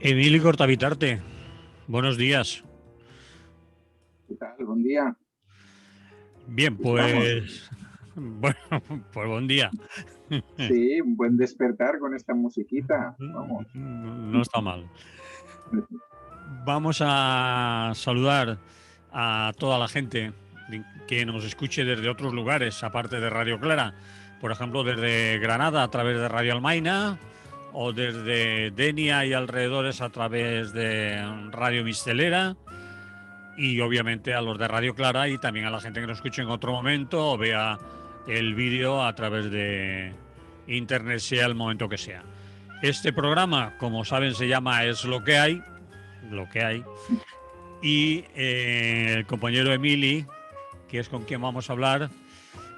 Emilio Cortavitarte, buenos días. ¿Qué tal? Buen día. Bien, Aquí estamos. pues, bueno, pues buen día. Sí, un buen despertar con esta musiquita. Vamos. No está mal. Vamos a saludar a toda la gente que nos escuche desde otros lugares, aparte de Radio Clara. Por ejemplo, desde Granada a través de Radio Almaina, o desde Denia y alrededores a través de Radio Mistelera, y obviamente a los de Radio Clara y también a la gente que nos escuche en otro momento o vea el vídeo a través de internet, sea el momento que sea. Este programa, como saben, se llama Es lo que hay, y el compañero Emili, que es con quien vamos a hablar,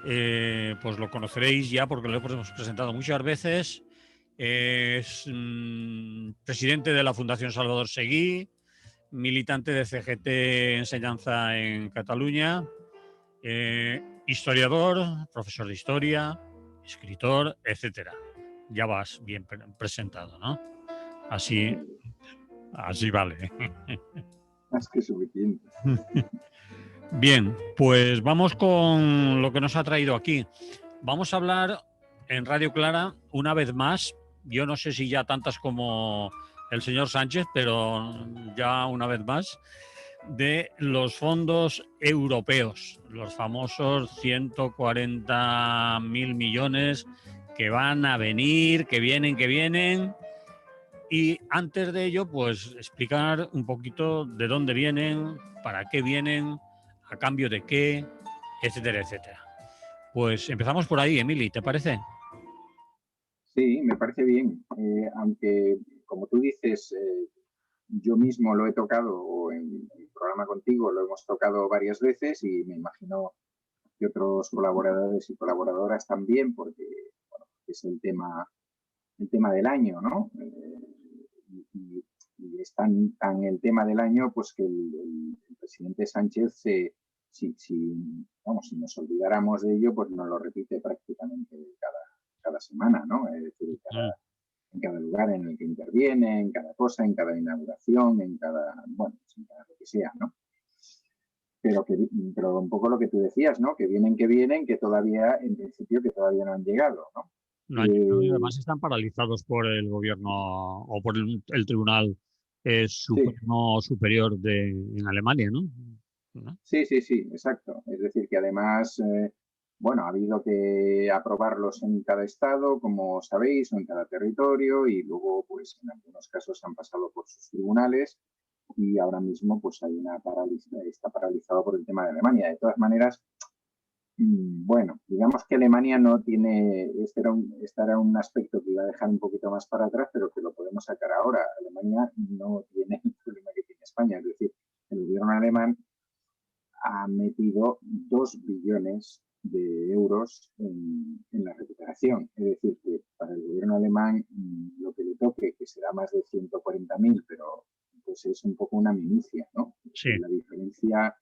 pues lo conoceréis ya porque lo hemos presentado muchas veces. Es presidente de la Fundación Salvador Seguí, militante de CGT Enseñanza en Cataluña, historiador, profesor de historia, escritor, etcétera. Ya vas bien presentado, ¿no? Así, así vale. Más que suficiente. Bien, pues vamos con lo que nos ha traído aquí. Vamos a hablar en Radio Clara una vez más. Yo no sé si ya tantas como el señor Sánchez, pero ya una vez más, de los fondos europeos, los famosos 140.000 millones que van a venir, que vienen. Y antes de ello, pues explicar un poquito de dónde vienen, para qué vienen, a cambio de qué, etcétera, etcétera. Pues empezamos por ahí, Emily, ¿te parece? Sí, me parece bien. Aunque, como tú dices, yo mismo lo he tocado, o en el programa contigo lo hemos tocado varias veces y me imagino que otros colaboradores y colaboradoras también, porque bueno, es el tema del año, ¿no? Y es tan el tema del año, pues que el presidente Sánchez, si nos olvidáramos de ello, pues nos lo repite prácticamente cada semana, ¿no? Es decir, en cada lugar en el que interviene, en cada cosa, en cada inauguración, bueno, en cada lo que sea, ¿no? Pero un poco lo que tú decías, ¿no? Que vienen, que todavía, en principio, que todavía no han llegado, ¿no? No han llegado y además están paralizados por el gobierno o por el Tribunal Sí, Supremo Superior en Alemania, ¿no? ¿No? sí, exacto. Es decir, que además, bueno, ha habido que aprobarlos en cada estado, como sabéis, o en cada territorio, y luego, pues, en algunos casos han pasado por sus tribunales y ahora mismo, pues, está paralizado por el tema de Alemania. De todas maneras, bueno, digamos que Alemania no tiene, este era un aspecto que iba a dejar un poquito más para atrás, pero que lo podemos sacar ahora. Alemania no tiene el problema que tiene España, es decir, el gobierno alemán ha metido 2 billones de euros en la recuperación. Es decir, que para el gobierno alemán lo que le toque, que será más de 140.000, pero pues es un poco una minucia, ¿no? Es Sí. decir, la diferencia,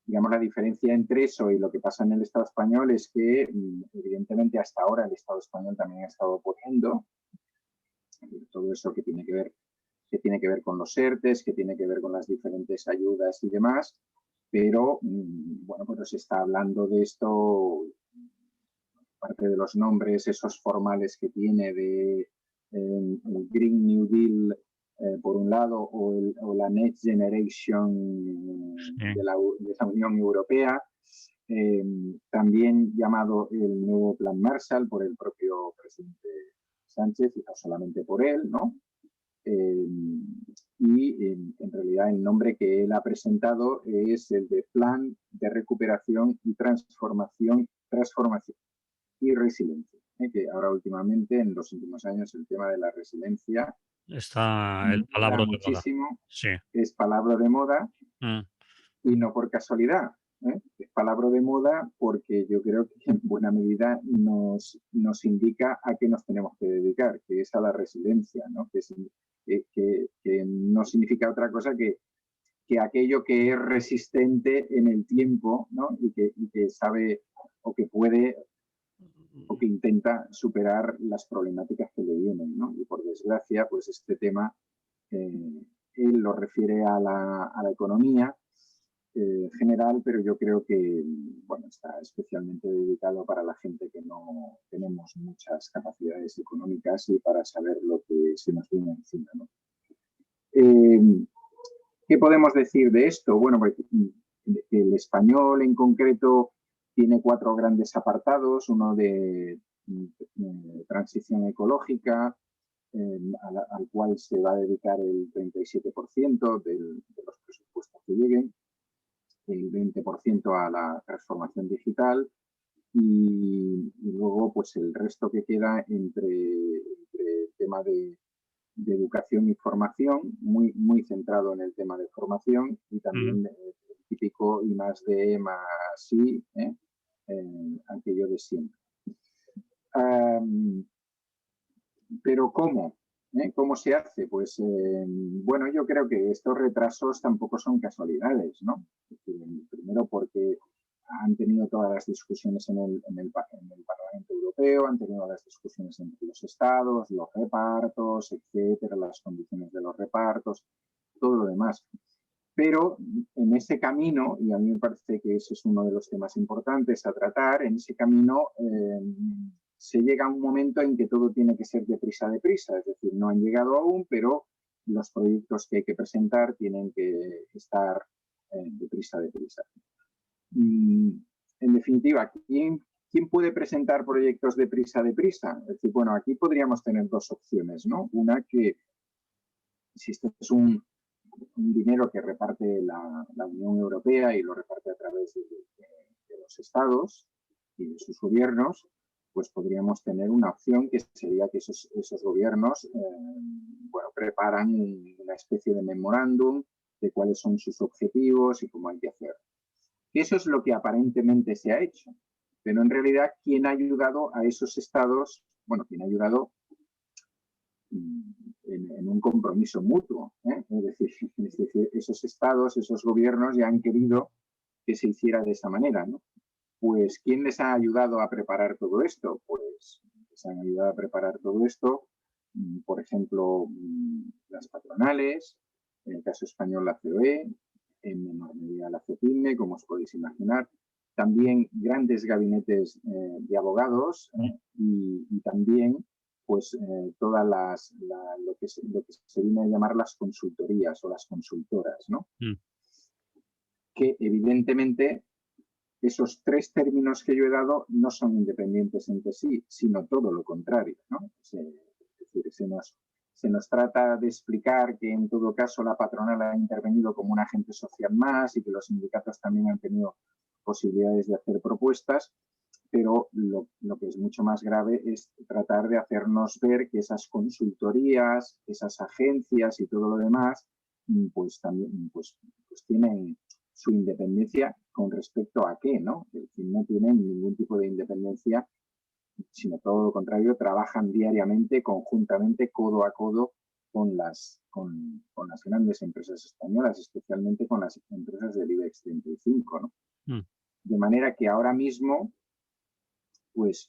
digamos, la diferencia entre eso y lo que pasa en el Estado español es que, evidentemente, hasta ahora el Estado español también ha estado poniendo todo eso que tiene que ver con los ERTES, que tiene que ver con las diferentes ayudas y demás, pero bueno, pues se está hablando de esto, parte de los nombres, esos formales que tiene de el Green New Deal por un lado o la Next Generation Sí. de la Unión Europea, también llamado el nuevo Plan Marshall por el propio presidente Sánchez y no solamente por él, ¿no? En realidad el nombre que él ha presentado es el de Plan de Recuperación y Transformación y Resiliencia, que ahora últimamente, en los últimos años, el tema de la resiliencia Está el da palabra de moda. muchísimo, Sí. es palabra de moda y no por casualidad. Es palabra de moda porque yo creo que en buena medida nos indica a qué nos tenemos que dedicar, que es a la resiliencia, ¿no? Que no significa otra cosa que aquello que es resistente en el tiempo, ¿no? Y que sabe o que puede o que intenta superar las problemáticas que le vienen, ¿no? Y por desgracia, pues este tema Él lo refiere a la economía general, pero yo creo que bueno, está especialmente dedicado para la gente que no tenemos muchas capacidades económicas y para saber lo que se nos viene encima, ¿no? ¿Qué podemos decir de esto? Bueno, pues, el español en concreto tiene 4 grandes apartados, uno de transición ecológica, al cual se va a dedicar el 37% de los presupuestos que lleguen, el 20% a la transformación digital y luego pues el resto que queda entre el tema de educación y formación, muy centrado en el tema de formación y también el típico I más D más I, aquello de siempre. Pero ¿cómo? ¿Cómo se hace? Pues bueno, yo creo que estos retrasos tampoco son casualidades, ¿no? Primero porque han tenido todas las discusiones en el Parlamento Europeo, han tenido las discusiones entre los estados, los repartos, etcétera, las condiciones de los repartos, todo lo demás. Pero en ese camino, y a mí me parece que ese es uno de los temas importantes a tratar, en ese camino se llega a un momento en que todo tiene que ser deprisa, es decir, no han llegado aún, pero los proyectos que hay que presentar tienen que estar deprisa. En definitiva, ¿quién puede presentar proyectos deprisa? Es decir, bueno, aquí podríamos tener 2 opciones, ¿no? Una que, si este es un dinero que reparte la Unión Europea y lo reparte a través de los estados y de sus gobiernos, pues podríamos tener una opción que sería que esos gobiernos bueno, preparan una especie de memorándum de cuáles son sus objetivos y cómo hay que hacer. Y eso es lo que aparentemente se ha hecho. Pero en realidad, ¿quién ha ayudado a esos estados? Bueno, ¿quién ha ayudado en un compromiso mutuo? Es decir, esos estados, esos gobiernos ya han querido que se hiciera de esa manera, ¿no? Pues, ¿quién les ha ayudado a preparar todo esto? Pues, les han ayudado a preparar todo esto, por ejemplo, las patronales, en el caso español la COE, en menor medida la CEPIME, como os podéis imaginar, también grandes gabinetes de abogados y también pues todas lo que se viene a llamar las consultorías o las consultoras, ¿no? Que evidentemente esos 3 términos que yo he dado no son independientes entre sí, sino todo lo contrario, ¿no? Es decir, se nos trata de explicar que en todo caso la patronal ha intervenido como un agente social más y que los sindicatos también han tenido posibilidades de hacer propuestas, pero lo que es mucho más grave es tratar de hacernos ver que esas consultorías, esas agencias y todo lo demás, pues también pues tienen su independencia con respecto a qué, ¿no? Es decir, no tienen ningún tipo de independencia, sino todo lo contrario, trabajan diariamente, conjuntamente, codo a codo con las grandes empresas españolas, especialmente con las empresas del IBEX 35, ¿no? De manera que ahora mismo, pues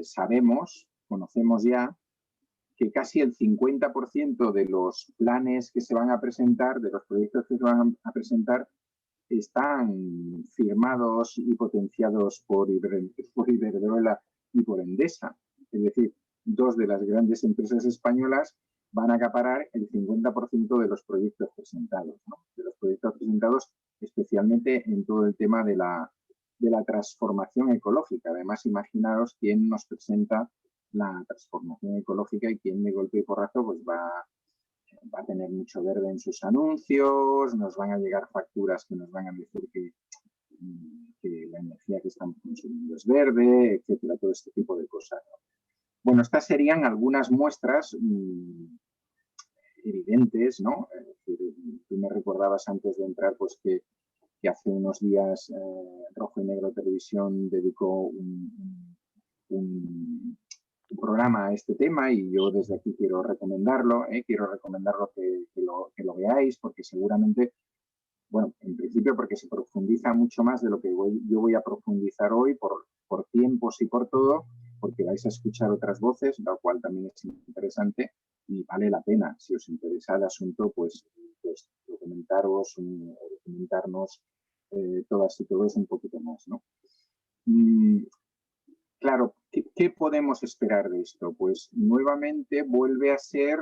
sabemos, conocemos ya, que casi el 50% de los planes que se van a presentar, de los proyectos que se van a presentar, están firmados y potenciados por Iberdrola y por Endesa. Es decir, 2 de las grandes empresas españolas van a acaparar el 50% de los proyectos presentados, ¿no? De los proyectos presentados especialmente en todo el tema de la transformación ecológica. Además, imaginaros quién nos presenta la transformación ecológica y quién de golpe y porrazo pues va a tener mucho verde en sus anuncios, nos van a llegar facturas que nos van a decir que la energía que estamos consumiendo es verde, etcétera, todo este tipo de cosas, ¿no? Bueno, estas serían algunas muestras evidentes, ¿no? Tú me recordabas antes de entrar pues que hace unos días Rojo y Negro Televisión dedicó un programa a este tema y yo desde aquí quiero recomendarlo que lo veáis porque seguramente, bueno, en principio porque se profundiza mucho más de lo que yo voy a profundizar hoy por tiempos y por todo, porque vais a escuchar otras voces, lo cual también es interesante, y vale la pena, si os interesa el asunto, pues documentaros o documentarnos todas y todos un poquito más, ¿no? Claro, ¿qué podemos esperar de esto? Pues nuevamente vuelve a ser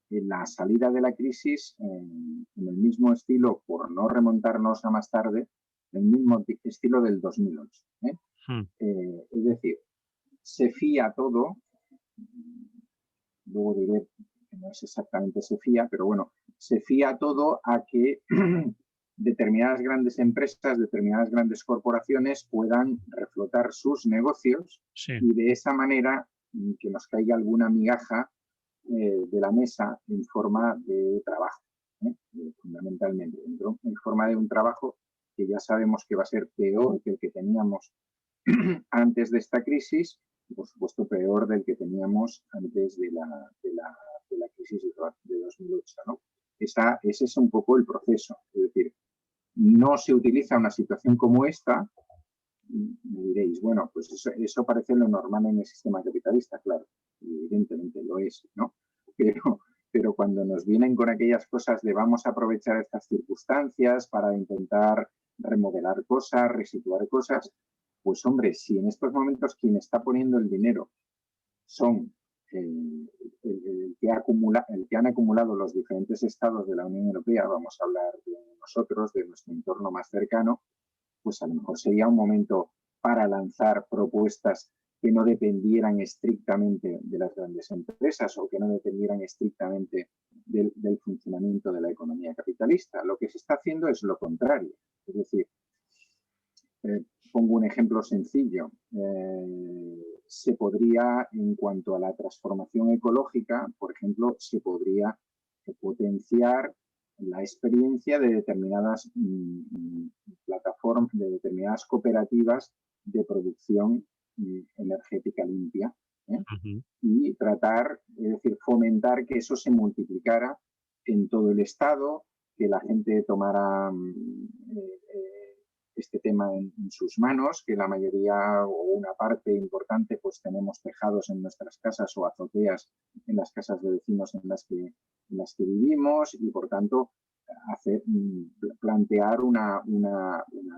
la salida de la crisis en el mismo estilo, por no remontarnos a más tarde, el mismo estilo del 2008. Es decir, se fía todo, luego diré que no es exactamente se fía, pero bueno, se fía todo a que determinadas grandes empresas, determinadas grandes corporaciones puedan reflotar sus negocios y de esa manera que nos caiga alguna migaja de la mesa en forma de trabajo, fundamentalmente, en forma de un trabajo que ya sabemos que va a ser peor que el que teníamos antes de esta crisis y, por supuesto, peor del que teníamos antes de la crisis de 2008, ¿no? Ese es un poco el proceso, es decir, no se utiliza una situación como esta. Me diréis, bueno, pues eso parece lo normal en el sistema capitalista, claro, evidentemente lo es, ¿no? Pero cuando nos vienen con aquellas cosas de vamos a aprovechar estas circunstancias para intentar remodelar cosas, resituar cosas, pues hombre, si en estos momentos quien está poniendo el dinero son el que han acumulado los diferentes estados de la Unión Europea, vamos a hablar de nosotros, de nuestro entorno más cercano, pues a lo mejor sería un momento para lanzar propuestas que no dependieran estrictamente de las grandes empresas o que no dependieran estrictamente del funcionamiento de la economía capitalista. Lo que se está haciendo es lo contrario. Es decir, pongo un ejemplo sencillo. Se podría, en cuanto a la transformación ecológica, por ejemplo, se podría potenciar la experiencia de determinadas plataformas, de determinadas cooperativas de producción energética limpia, y tratar, es decir, fomentar que eso se multiplicara en todo el Estado, que la gente tomara este tema en sus manos, que la mayoría o una parte importante pues tenemos tejados en nuestras casas o azoteas en las casas de vecinos en las que vivimos y por tanto plantear una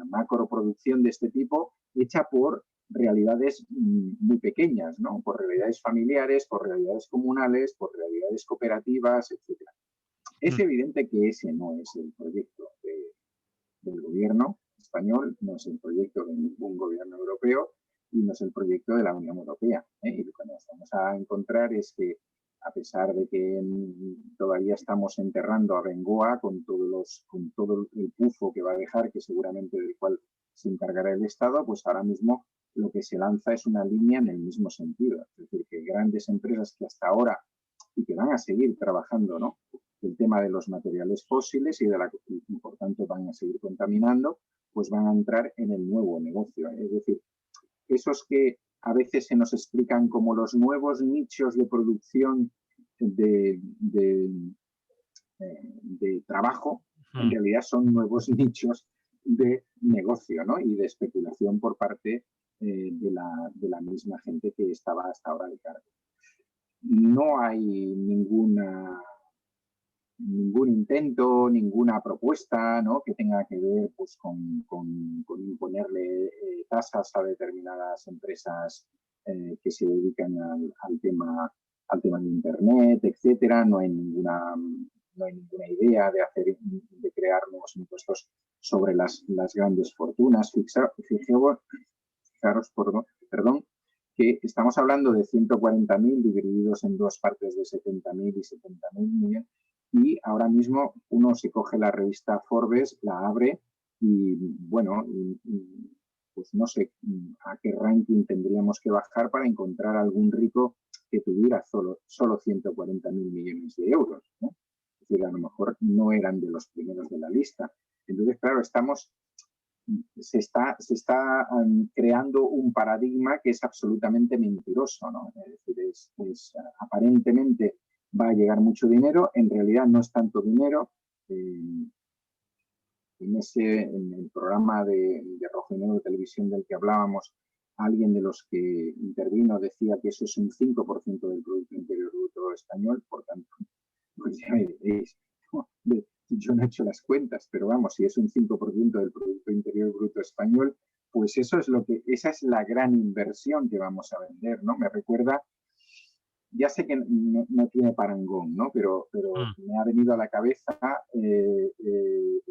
macroproducción de este tipo hecha por realidades muy pequeñas, ¿no? Por realidades familiares, por realidades comunales, por realidades cooperativas, etc. Es evidente que ese no es el proyecto del gobierno español, no es el proyecto de ningún gobierno europeo y no es el proyecto de la Unión Europea. Y lo que nos vamos a encontrar es que, a pesar de que todavía estamos enterrando a Bengoa con todo el pufo que va a dejar, que seguramente del cual se encargará el Estado, pues ahora mismo lo que se lanza es una línea en el mismo sentido. Es decir, que grandes empresas que hasta ahora y que van a seguir trabajando, ¿no?, el tema de los materiales fósiles y por tanto van a seguir contaminando, pues van a entrar en el nuevo negocio. Es decir, esos que a veces se nos explican como los nuevos nichos de producción de trabajo, en realidad son nuevos nichos de negocio, ¿no?, y de especulación por parte de la misma gente que estaba hasta ahora al cargo. No hay ningún intento, ninguna propuesta, ¿no?, que tenga que ver pues, con imponerle tasas a determinadas empresas que se dedican al tema de Internet, etcétera. No hay ninguna idea de crear nuevos impuestos sobre las grandes fortunas. Fijaros, perdón, que estamos hablando de 140.000 divididos en dos partes de 70.000 y 70.000 millones. Y ahora mismo uno se coge la revista Forbes, la abre y, bueno, pues no sé a qué ranking tendríamos que bajar para encontrar algún rico que tuviera solo 140.000 millones de euros, ¿no? Es decir, a lo mejor no eran de los primeros de la lista. Entonces, claro, se está creando un paradigma que es absolutamente mentiroso, ¿no? Es decir, aparentemente va a llegar mucho dinero, en realidad no es tanto dinero. En el programa de Rojo y Negro de televisión del que hablábamos, alguien de los que intervino decía que eso es un 5% del Producto Interior Bruto español, por tanto, pues ya me diréis, yo no he hecho las cuentas, pero vamos, si es un 5% del Producto Interior Bruto español, pues eso es esa es la gran inversión que vamos a vender, ¿no? Me recuerda, ya sé que no tiene parangón, ¿no? Pero me ha venido a la cabeza el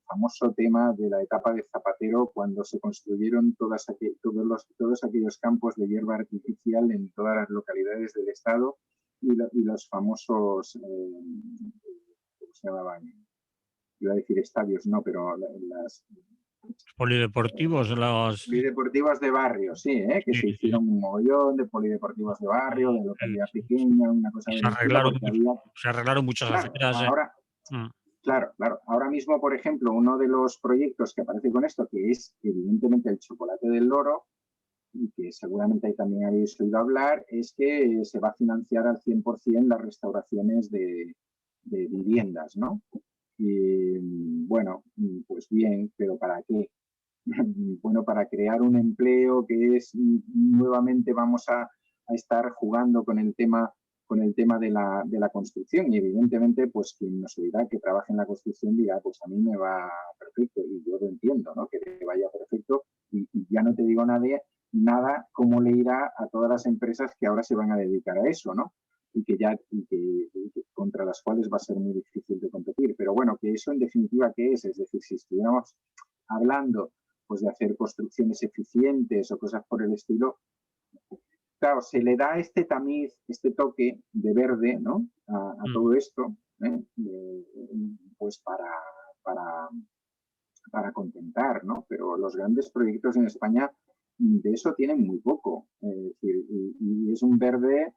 famoso tema de la etapa de Zapatero cuando se construyeron todos aquellos campos de hierba artificial en todas las localidades del estado y los famosos, ¿cómo se llamaban? Iba a decir estadios, no, pero las polideportivos, polideportivos de barrio, sí, que se hicieron un mogollón de polideportivos de barrio, de localidad pequeña, una cosa del estilo, porque se arreglaron muchas aceras. Claro, ahora mismo, por ejemplo, uno de los proyectos que aparece con esto, que es evidentemente el chocolate del loro, y que seguramente ahí también habéis oído hablar, es que se va a financiar al 100% las restauraciones de viviendas, ¿no? Y bueno, pues bien, pero ¿para qué? Bueno, para crear un empleo que es nuevamente vamos a estar jugando con el tema de la construcción y evidentemente pues quien nos dirá que trabaja en la construcción dirá pues a mí me va perfecto y yo lo entiendo, ¿no? Que te vaya perfecto y ya no te digo nada cómo le irá a todas las empresas que ahora se van a dedicar a eso, ¿no? Y que contra las cuales va a ser muy difícil de competir. Pero bueno, que eso en definitiva, ¿qué es? Es decir, si estuviéramos hablando pues de hacer construcciones eficientes o cosas por el estilo, claro, se le da este tamiz, este toque de verde, ¿no? A todo esto, pues para contentar, ¿no? Pero los grandes proyectos en España de eso tienen muy poco. Es decir, y es un verde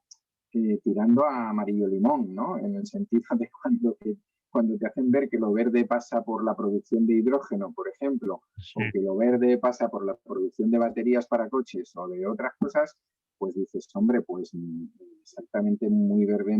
tirando a amarillo limón, ¿no? En el sentido de cuando te hacen ver que lo verde pasa por la producción de hidrógeno, por ejemplo, o que lo verde pasa por la producción de baterías para coches o de otras cosas, pues dices, hombre, pues exactamente muy verde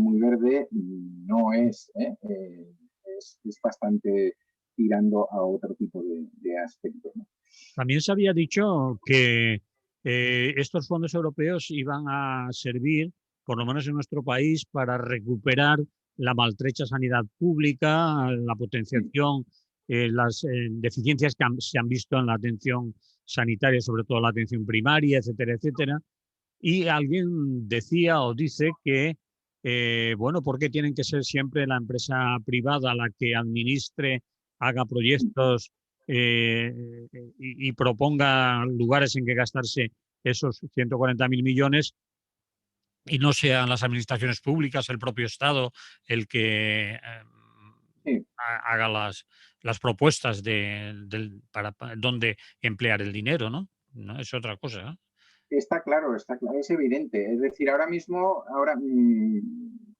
no es, es bastante tirando a otro tipo de aspectos, ¿no? También se había dicho que estos fondos europeos iban a servir, por lo menos en nuestro país, para recuperar la maltrecha sanidad pública, la potenciación, las deficiencias que se han visto en la atención sanitaria, sobre todo la atención primaria, etcétera, etcétera. Y alguien decía o dice que, bueno, ¿por qué tienen que ser siempre la empresa privada la que administre, haga proyectos y proponga lugares en que gastarse esos 140.000 millones y no sean las administraciones públicas, el propio Estado, el que haga las propuestas para dónde emplear el dinero, ¿no? No es otra cosa, ¿no? Está claro, es evidente. Es decir, ahora mismo,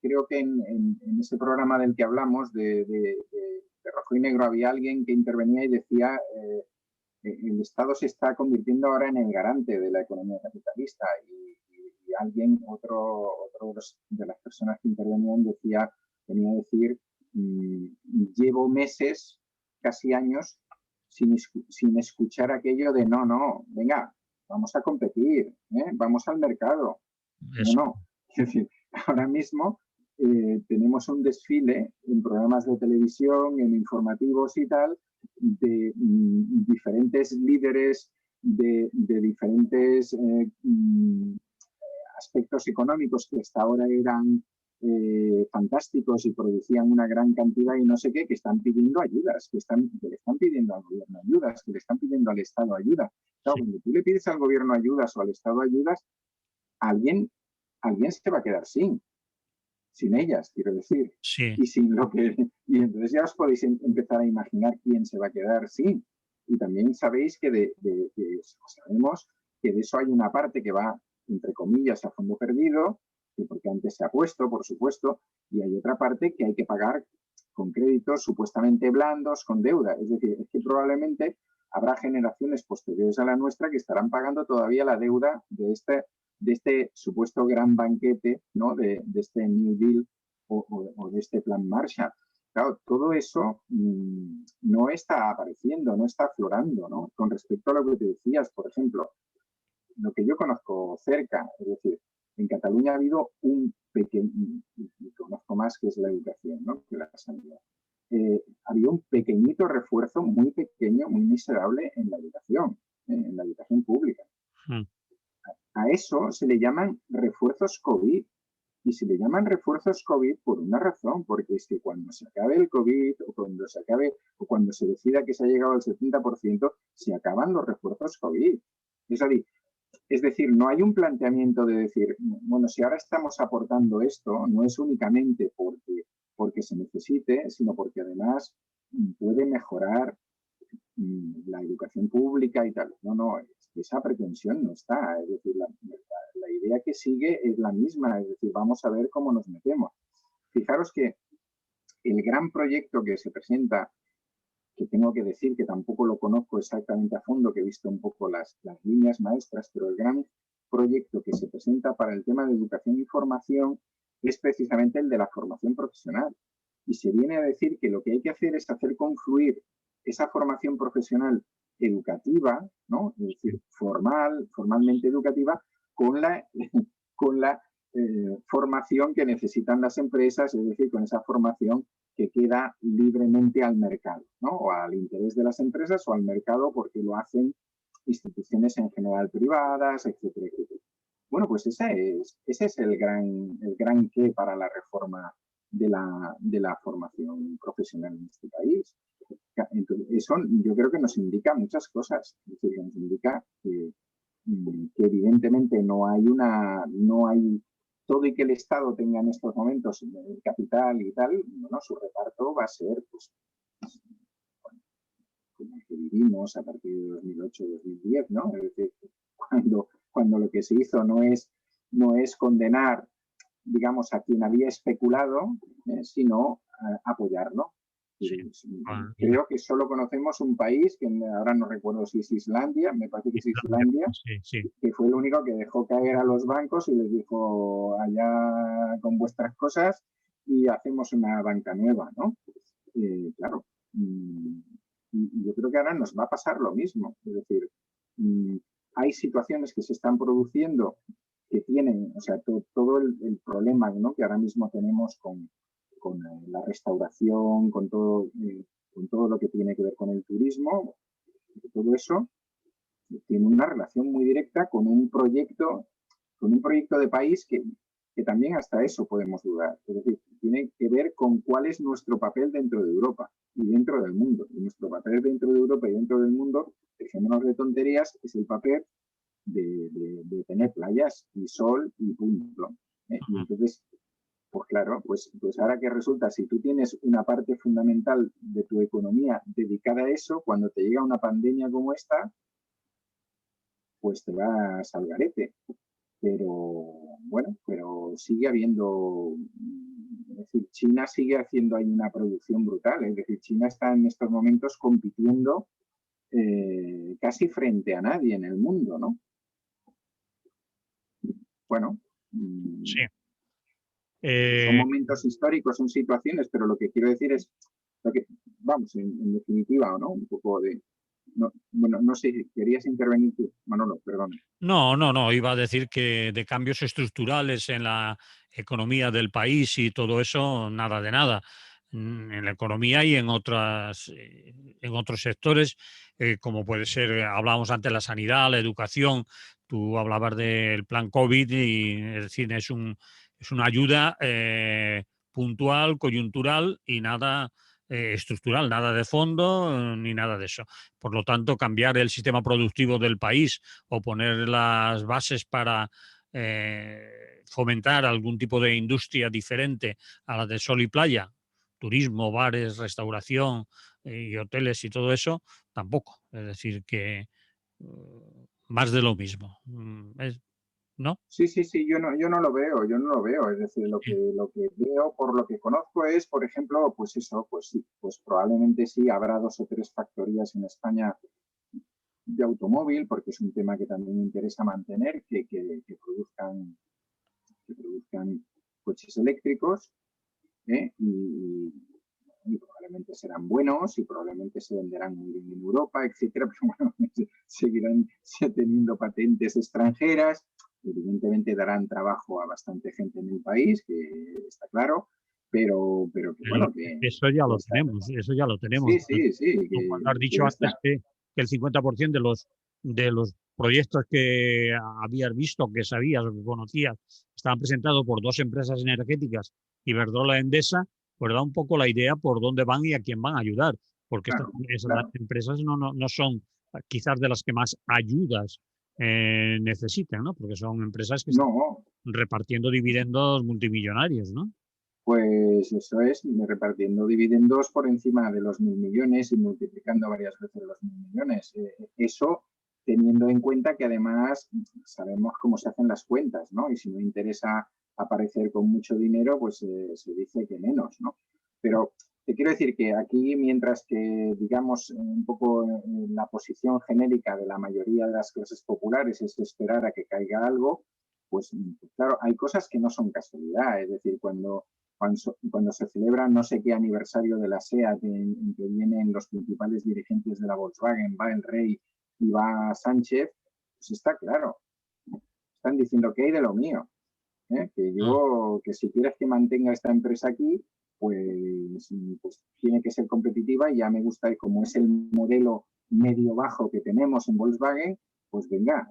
creo que en ese programa del que hablamos de Rojo y Negro había alguien que intervenía y decía el Estado se está convirtiendo ahora en el garante de la economía capitalista y alguien, otro de las personas que intervenían venía a decir llevo meses, casi años, sin escuchar aquello de no, venga, vamos a competir, vamos al mercado. Eso. No. Es decir, ahora mismo tenemos un desfile en programas de televisión, en informativos y tal, de diferentes líderes de diferentes aspectos económicos que hasta ahora eran fantásticos y producían una gran cantidad y no sé qué, que están pidiendo ayudas, que le están pidiendo al gobierno ayudas, que le están pidiendo al Estado ayuda. Claro, cuando tú le pides al gobierno ayudas o al Estado ayudas, alguien se va a quedar sin ellas, quiero decir. Sí. Y entonces ya os podéis empezar a imaginar quién se va a quedar sin. Y también sabéis que sabemos que de eso hay una parte que va, entre comillas, a fondo perdido, porque antes se ha puesto, por supuesto, y hay otra parte que hay que pagar con créditos supuestamente blandos, con deuda. Es decir, es que probablemente habrá generaciones posteriores a la nuestra que estarán pagando todavía la deuda de este supuesto gran banquete, ¿no? de este New Deal o de este plan Marshall. Claro, todo eso no está apareciendo, no está aflorando, ¿no? Con respecto a lo que te decías, por ejemplo, lo que yo conozco cerca, es decir, en Cataluña ha habido un pequeño, y conozco más que es la educación, ¿no?, que la sanidad. Había un pequeñito refuerzo, muy pequeño, muy miserable en la educación pública. Mm. A eso se le llaman refuerzos COVID. Y se le llaman refuerzos COVID por una razón, porque es que cuando se acabe el COVID o cuando se decida que se ha llegado al 70%, se acaban los refuerzos COVID. Es decir, no hay un planteamiento de decir, bueno, si ahora estamos aportando esto, no es únicamente porque se necesite, sino porque además puede mejorar la educación pública y tal. No, esa pretensión no está. Es decir, la idea que sigue es la misma, es decir, vamos a ver cómo nos metemos. Fijaros que el gran proyecto que se presenta, que tengo que decir que tampoco lo conozco exactamente a fondo, que he visto un poco las líneas maestras, pero el gran proyecto que se presenta para el tema de educación y formación es precisamente el de la formación profesional. Y se viene a decir que lo que hay que hacer es hacer confluir esa formación profesional educativa, ¿no?, es decir, formalmente educativa, con la formación que necesitan las empresas, es decir, con esa formación que queda libremente al mercado, ¿no?, o al interés de las empresas o al mercado, porque lo hacen instituciones en general privadas, etcétera, etcétera. Bueno, pues ese es el gran qué para la reforma de la formación profesional en este país. Entonces, eso yo creo que nos indica muchas cosas. Es decir, nos indica que evidentemente no hay todo y que el Estado tenga en estos momentos el capital y tal, bueno, su reparto va a ser, pues, como el que vivimos a partir de 2008-2010, ¿no? Es decir, cuando lo que se hizo no es condenar, digamos, a quien había especulado, sino apoyarlo. Sí. Creo que solo conocemos un país, que ahora no recuerdo si es Islandia, me parece que es Islandia, sí. Que fue el único que dejó caer a los bancos y les dijo, allá con vuestras cosas y hacemos una banca nueva, ¿no? Claro, y yo creo que ahora nos va a pasar lo mismo. Es decir, hay situaciones que se están produciendo que tienen, o sea, todo el problema, ¿no?, que ahora mismo tenemos con la restauración, con todo lo que tiene que ver con el turismo, todo eso tiene una relación muy directa con un proyecto de país que también hasta eso podemos dudar. Es decir, tiene que ver con cuál es nuestro papel dentro de Europa y dentro del mundo. Y nuestro papel dentro de Europa y dentro del mundo, dejémonos de tonterías, es el papel de tener playas y sol y punto. Y entonces, pues claro, pues ahora que resulta, si tú tienes una parte fundamental de tu economía dedicada a eso, cuando te llega una pandemia como esta, pues te vas al garete. Pero sigue habiendo, es decir, China sigue haciendo ahí una producción brutal. Es decir, China está en estos momentos compitiendo casi frente a nadie en el mundo, ¿no? Bueno, Sí. son momentos históricos, son situaciones, pero lo que quiero decir es, vamos, en definitiva, ¿no?, un poco de... No sé, querías intervenir tú, Manolo, perdón. No, iba a decir que de cambios estructurales en la economía del país y todo eso, nada de nada. En la economía y en otros sectores, como puede ser, hablábamos antes de la sanidad, la educación, tú hablabas del plan COVID y es decir, es una ayuda puntual, coyuntural y nada estructural, nada de fondo ni nada de eso. Por lo tanto, cambiar el sistema productivo del país o poner las bases para fomentar algún tipo de industria diferente a la de sol y playa, turismo, bares, restauración y hoteles y todo eso, tampoco. Es decir, que más de lo mismo. ¿No? Sí, yo no lo veo. Es decir, lo que veo, por lo que conozco es, por ejemplo, pues eso, pues sí, pues probablemente sí habrá 2 o 3 factorías en España de automóvil, porque es un tema que también me interesa mantener, que produzcan coches eléctricos, y y probablemente serán buenos y probablemente se venderán muy bien en Europa, etcétera, pero bueno, seguirán teniendo patentes extranjeras, evidentemente darán trabajo a bastante gente en el país, que está claro, pero que Pero bueno, que eso ya lo está, tenemos, eso ya lo tenemos. sí, sí, sí, Tú cuando has que dicho ya antes está. que el 50% de los proyectos que habías visto, que sabías o que conocías, estaban presentados por dos empresas energéticas, Iberdrola y Endesa, pues da un poco la idea por dónde van y a quién van a ayudar, porque Claro, esas claro. empresas no son quizás de las que más ayudas necesitan, ¿no? Porque son empresas que están No, repartiendo dividendos multimillonarios, ¿no? pues eso es, repartiendo dividendos por encima de los 1.000 millones y multiplicando varias veces los 1.000 millones. Eso teniendo en cuenta que además sabemos cómo se hacen las cuentas, ¿no? Y si no interesa aparecer con mucho dinero, pues se dice que menos, ¿no? Pero te quiero decir que aquí, mientras que, digamos, un poco la posición genérica de la mayoría de las clases populares es esperar a que caiga algo, pues claro, hay cosas que no son casualidad. Es decir, cuando se celebra no sé qué aniversario de la SEAT en que vienen los principales dirigentes de la Volkswagen, va el Rey y va Sánchez, pues está claro. Están diciendo que hay de lo mío. Que Mm. yo, que si quieres que mantenga esta empresa aquí, pues, pues tiene que ser competitiva y ya me gusta, y como es el modelo medio-bajo que tenemos en Volkswagen, pues venga,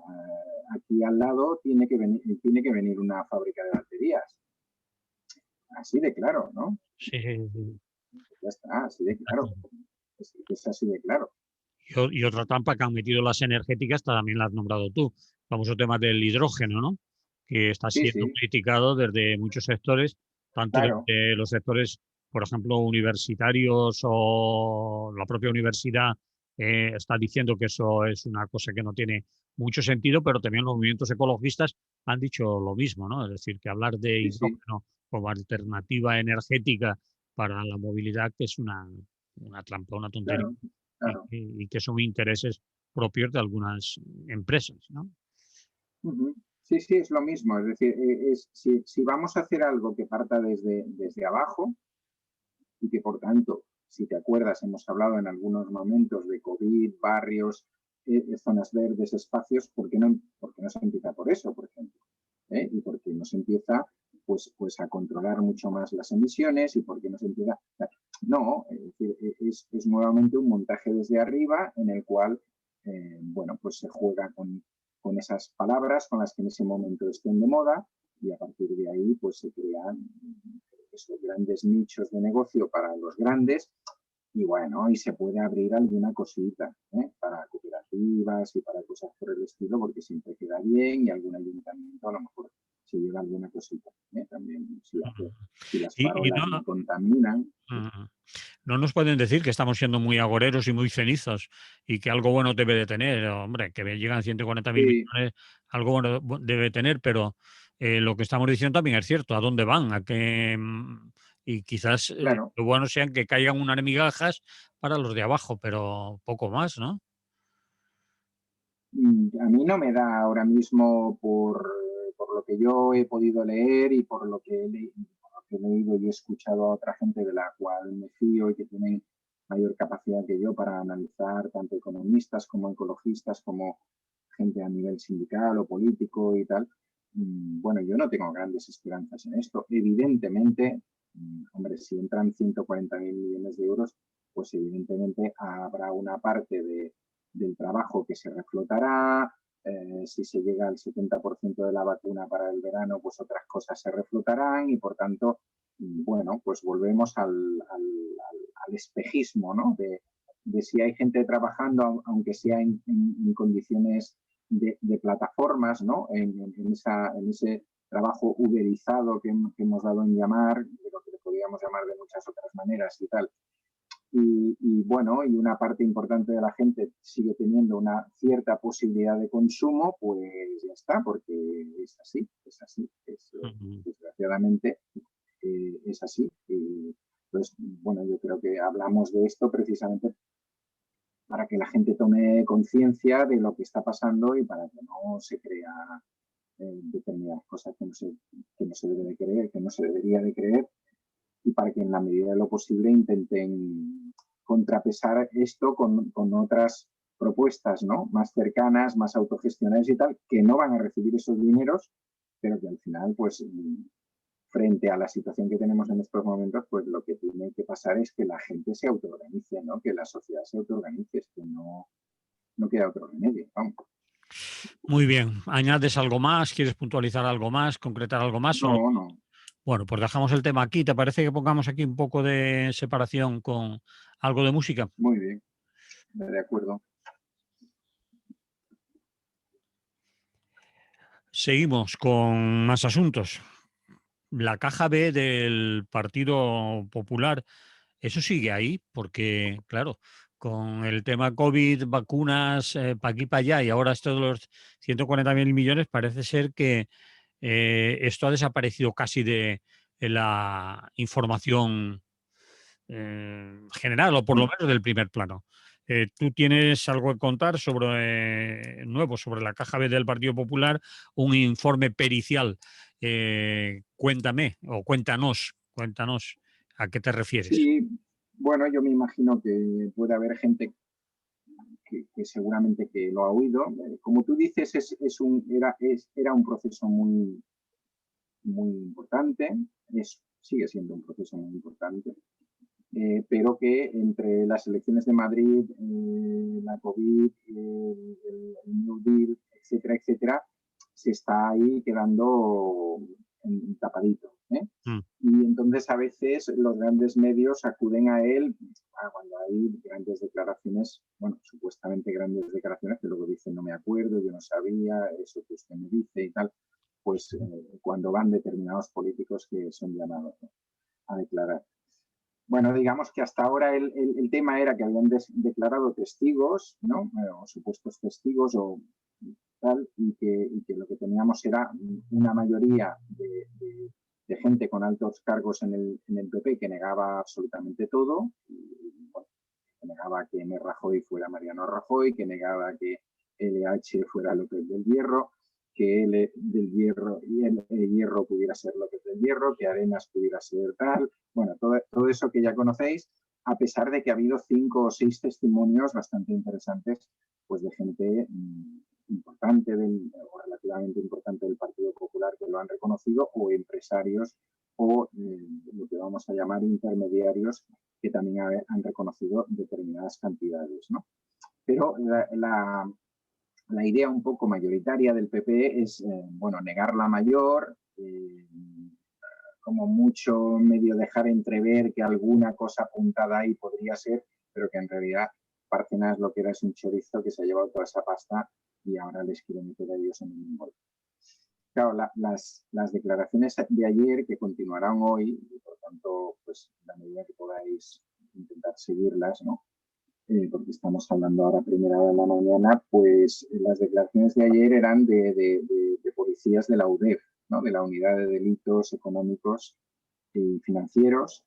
aquí al lado tiene que venir una fábrica de baterías. Así de claro, ¿no? Sí, sí, sí. Ya está, así de claro. Es así de claro. Y otra trampa que han metido las energéticas, también la has nombrado tú, el famoso tema del hidrógeno, ¿no? Que está Sí, siendo sí, criticado desde muchos sectores, tanto claro. desde los sectores, por ejemplo, universitarios o la propia universidad está diciendo que eso es una cosa que no tiene mucho sentido, pero también los movimientos ecologistas han dicho lo mismo, ¿no? Es decir, que hablar de Sí, sí, hidrógeno como alternativa energética para la movilidad que es una trampa, una tontería claro, claro. y que son intereses propios de algunas empresas, ¿no? Ujú. Sí, sí, es lo mismo. Es decir, si vamos a hacer algo que parta desde abajo y que, por tanto, si te acuerdas, hemos hablado en algunos momentos de COVID, barrios, zonas verdes, espacios, por qué no se empieza por eso, por ejemplo? Y por qué no se empieza pues a controlar mucho más las emisiones y por qué no se empieza... No, es decir, es nuevamente un montaje desde arriba en el cual, bueno, pues se juega con esas palabras con las que en ese momento estén de moda y a partir de ahí pues se crean esos grandes nichos de negocio para los grandes y bueno, y se puede abrir alguna cosita para cooperativas y para cosas por el estilo, porque siempre queda bien y algún ayuntamiento a lo mejor se lleva alguna cosita. También si las Y farolas no contaminan. no nos pueden decir que estamos siendo muy agoreros y muy cenizos y que algo bueno debe de tener. Hombre, que llegan 140.000 Sí, millones, algo bueno debe tener, pero lo que estamos diciendo también es cierto. ¿A dónde van? ¿A qué? Y quizás claro. lo bueno sean que caigan unas migajas para los de abajo, pero poco más, ¿no? A mí no me da ahora mismo por lo que yo he podido leer y por lo que he leído y he escuchado a otra gente de la cual me fío y que tienen mayor capacidad que yo para analizar tanto economistas como ecologistas como gente a nivel sindical o político y tal. Bueno, yo no tengo grandes esperanzas en esto. Evidentemente, hombre, si entran 140.000 millones de euros, pues evidentemente habrá una parte del trabajo que se reflotará. Si se llega al 70% de la vacuna para el verano, pues otras cosas se reflotarán y por tanto, bueno, pues volvemos al espejismo, ¿no? De si hay gente trabajando, aunque sea en condiciones de plataformas, ¿no? En ese trabajo uberizado que hemos dado en llamar, de lo que le podríamos llamar de muchas otras maneras y tal. Bueno, y una parte importante de la gente sigue teniendo una cierta posibilidad de consumo, pues ya está, porque es así, desgraciadamente es así. Entonces, bueno, yo creo que hablamos de esto precisamente para que la gente tome conciencia de lo que está pasando y para que no se crea determinadas cosas que no se debe de creer, que no se debería de creer y para que en la medida de lo posible intenten contrapesar esto con otras propuestas, ¿no?, más cercanas, más autogestionadas y tal, que no van a recibir esos dineros, pero que al final, pues, frente a la situación que tenemos en estos momentos, pues lo que tiene que pasar es que la gente se autoorganice, ¿no?, que la sociedad se autoorganice, es que no queda otro remedio, vamos. Muy bien. ¿Añades algo más? ¿Quieres puntualizar algo más? ¿Concretar algo más? No, no. Bueno, pues dejamos el tema aquí. ¿Te parece que pongamos aquí un poco de separación con algo de música? Muy bien, de acuerdo. Seguimos con más asuntos. La caja B del Partido Popular, eso sigue ahí, porque, claro, con el tema COVID, vacunas, para aquí, para allá, y ahora esto de los 140.000 millones, parece ser que esto ha desaparecido casi de la información general, o por lo menos del primer plano. ¿Tú tienes algo que contar sobre nuevo sobre la caja B del Partido Popular? Un informe pericial. Cuéntame o cuéntanos a qué te refieres. Sí, bueno, yo me imagino que puede haber gente que seguramente que lo ha oído. Como tú dices, era un proceso muy, muy importante, sigue siendo un proceso muy importante, pero que entre las elecciones de Madrid, la COVID, el New Deal, etcétera, etcétera, se está ahí quedando tapadito, ¿eh? Mm. Y entonces a veces los grandes medios acuden a él cuando hay grandes declaraciones, bueno, supuestamente grandes declaraciones, que luego dicen no me acuerdo, yo no sabía, eso que usted me dice y tal, pues cuando van determinados políticos que son llamados, ¿no?, a declarar. Bueno, digamos que hasta ahora el tema era que habían declarado testigos, ¿no?, o supuestos testigos o tal, y que lo que teníamos era una mayoría de gente con altos cargos en el PP que negaba absolutamente todo, y, bueno, que negaba que M. Rajoy fuera Mariano Rajoy, que negaba que LH fuera López del Hierro, que L del Hierro y el Hierro pudiera ser López del Hierro, que Arenas pudiera ser tal, bueno, todo eso que ya conocéis, a pesar de que ha habido 5 o 6 testimonios bastante interesantes, pues de gente importante o relativamente importante del Partido Popular que lo han reconocido, o empresarios o lo que vamos a llamar intermediarios que también han reconocido determinadas cantidades, ¿no? Pero la idea un poco mayoritaria del PP es, bueno, negar la mayor, como mucho medio dejar entrever que alguna cosa apuntada ahí podría ser, pero que en realidad Bárcenas lo que era es un chorizo que se ha llevado toda esa pasta y ahora les quiere meter a ellos en el mismo. Claro, las declaraciones de ayer, que continuarán hoy, y por tanto, pues en la medida que podáis intentar seguirlas, ¿no?, porque estamos hablando ahora a primera hora de la mañana, pues las declaraciones de ayer eran de policías de la UDEF, ¿no?, de la Unidad de Delitos Económicos y Financieros,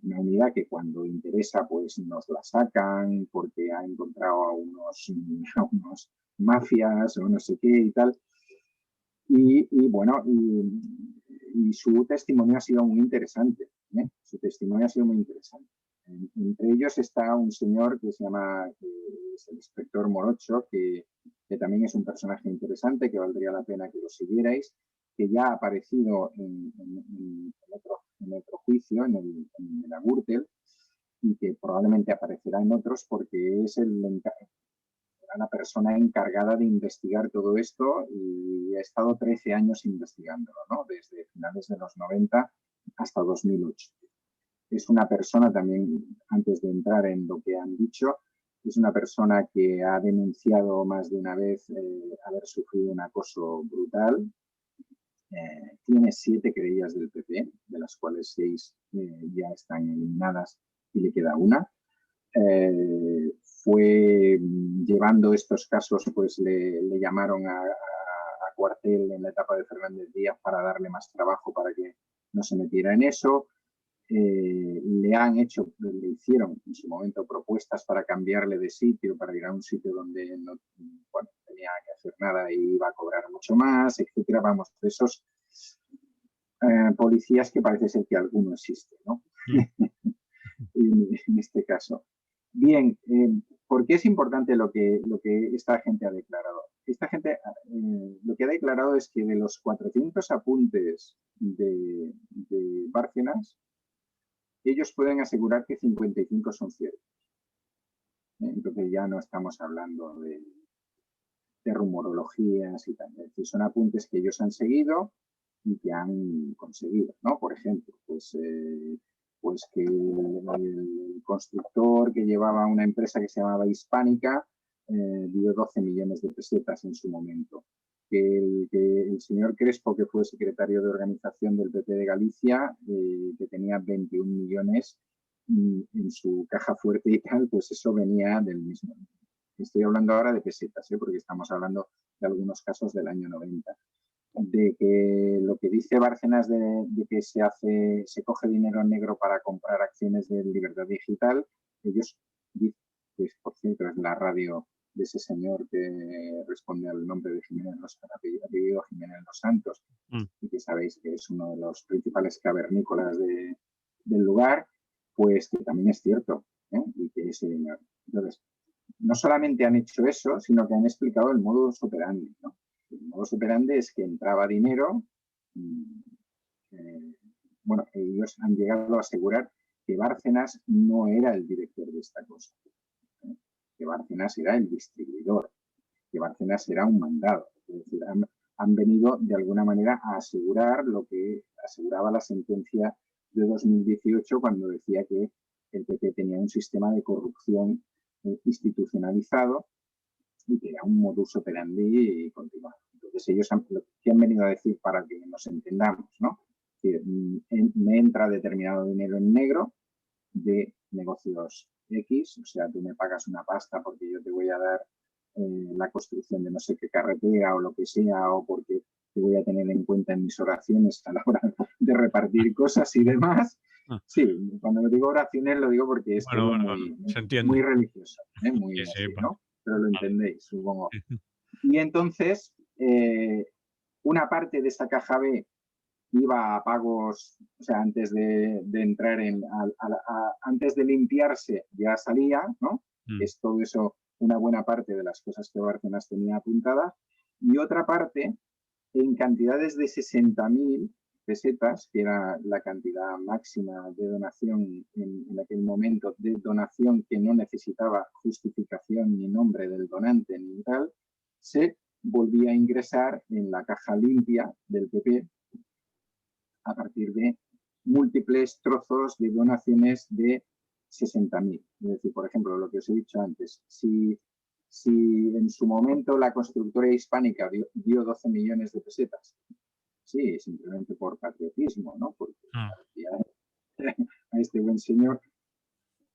una unidad que cuando interesa pues nos la sacan porque ha encontrado a unos mafias o no sé qué y tal. Y bueno, y su testimonio ha sido muy interesante, ¿eh? Su testimonio ha sido muy interesante. Entre ellos está un señor que se llama, que es el inspector Morocho, que también es un personaje interesante, que valdría la pena que lo siguierais, que ya ha aparecido en otro juicio, en el de la Gürtel, y que probablemente aparecerá en otros porque es la persona encargada de investigar todo esto y ha estado 13 años investigándolo, ¿no?, desde finales de los 90 hasta 2008. Es una persona también, antes de entrar en lo que han dicho, es una persona que ha denunciado más de una vez haber sufrido un acoso brutal. Tiene 7 querellas del PP, de las cuales 6 ya están eliminadas y le queda una. Fue llevando estos casos, pues le llamaron a cuartel en la etapa de Fernández Díaz para darle más trabajo para que no se metiera en eso. Le hicieron en su momento propuestas para cambiarle de sitio, para ir a un sitio donde no, bueno, tenía que hacer nada y iba a cobrar mucho más, etcétera. Vamos, de esos policías que parece ser que alguno existe, ¿no? en este caso. Bien, ¿por qué es importante lo que esta gente ha declarado? Esta gente lo que ha declarado es que de los 400 apuntes de Bárcenas, ellos pueden asegurar que 55 son ciertos. Entonces ya no estamos hablando de rumorologías y tal. Es decir, son apuntes que ellos han seguido y que han conseguido, ¿no? Por ejemplo, pues que el constructor que llevaba una empresa que se llamaba Hispánica dio 12 millones de pesetas en su momento. Que el señor Crespo, que fue secretario de organización del PP de Galicia, que tenía 21 millones en su caja fuerte y tal, pues eso venía del mismo. Estoy hablando ahora de pesetas, porque estamos hablando de algunos casos del año 90. De que lo que dice Bárcenas de que se coge dinero negro para comprar acciones de Libertad Digital, ellos dicen, que por cierto es la radio de ese señor que responde al nombre de Jiménez apellido Jiménez Los Santos, y que sabéis que es uno de los principales cavernícolas del lugar, pues que también es cierto, y que ese dinero. Entonces, no solamente han hecho eso, sino que han explicado el modus operandi, ¿no? El modus operandi es que entraba dinero, bueno, ellos han llegado a asegurar que Bárcenas no era el director de esta cosa, que Bárcenas era el distribuidor, que Bárcenas era un mandado. Es decir, han venido de alguna manera a asegurar lo que aseguraba la sentencia de 2018 cuando decía que el PP tenía un sistema de corrupción institucionalizado y que era un modus operandi continuado. Entonces ellos ¿qué han venido a decir para que nos entendamos? ¿No? Es decir, me entra determinado dinero en negro de negocios X, o sea, tú me pagas una pasta porque yo te voy a dar la construcción de no sé qué carretera o lo que sea, o porque te voy a tener en cuenta en mis oraciones a la hora de repartir cosas y demás. Sí, cuando digo oraciones lo digo porque es todo muy religioso, muy así, ¿no? Pero lo entendéis, supongo. Y entonces, una parte de esa caja B iba a pagos, o sea, antes de entrar antes de limpiarse ya salía, ¿no? Es todo eso, una buena parte de las cosas que Bárcenas tenía apuntadas, y otra parte en cantidades de 60.000 pesetas, que era la cantidad máxima de donación en aquel momento, de donación que no necesitaba justificación ni nombre del donante ni tal, se volvía a ingresar en la caja limpia del PP a partir de múltiples trozos de donaciones de 60.000. Es decir, por ejemplo, lo que os he dicho antes, si en su momento la constructora Hispánica dio 12 millones de pesetas, sí, simplemente por patriotismo, ¿no? Porque a este buen señor,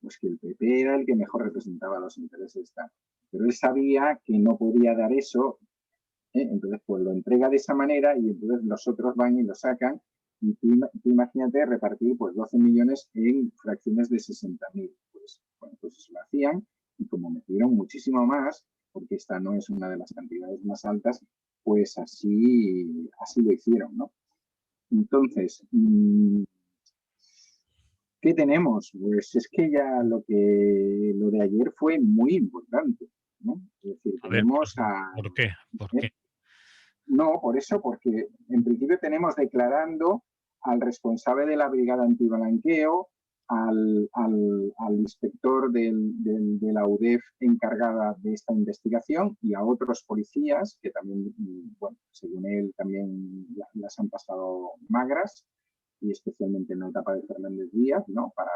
pues que el PP era el que mejor representaba los intereses. Pero él sabía que no podía dar eso, entonces pues lo entrega de esa manera y entonces los otros van y lo sacan. Y tú imagínate repartir pues 12 millones en fracciones de 60.000. Pues, bueno, pues eso lo hacían, y como metieron muchísimo más, porque esta no es una de las cantidades más altas, pues así lo hicieron, ¿no? Entonces, ¿qué tenemos? Pues es que ya lo de ayer fue muy importante, ¿no? Es decir, tenemos ¿Por qué? ¿Por qué? No, por eso, porque en principio tenemos declarando al responsable de la brigada antiblanqueo, al inspector de la UDEF encargada de esta investigación y a otros policías que también, bueno, según él, también las han pasado magras, y especialmente en la etapa de Fernández Díaz, ¿no? Para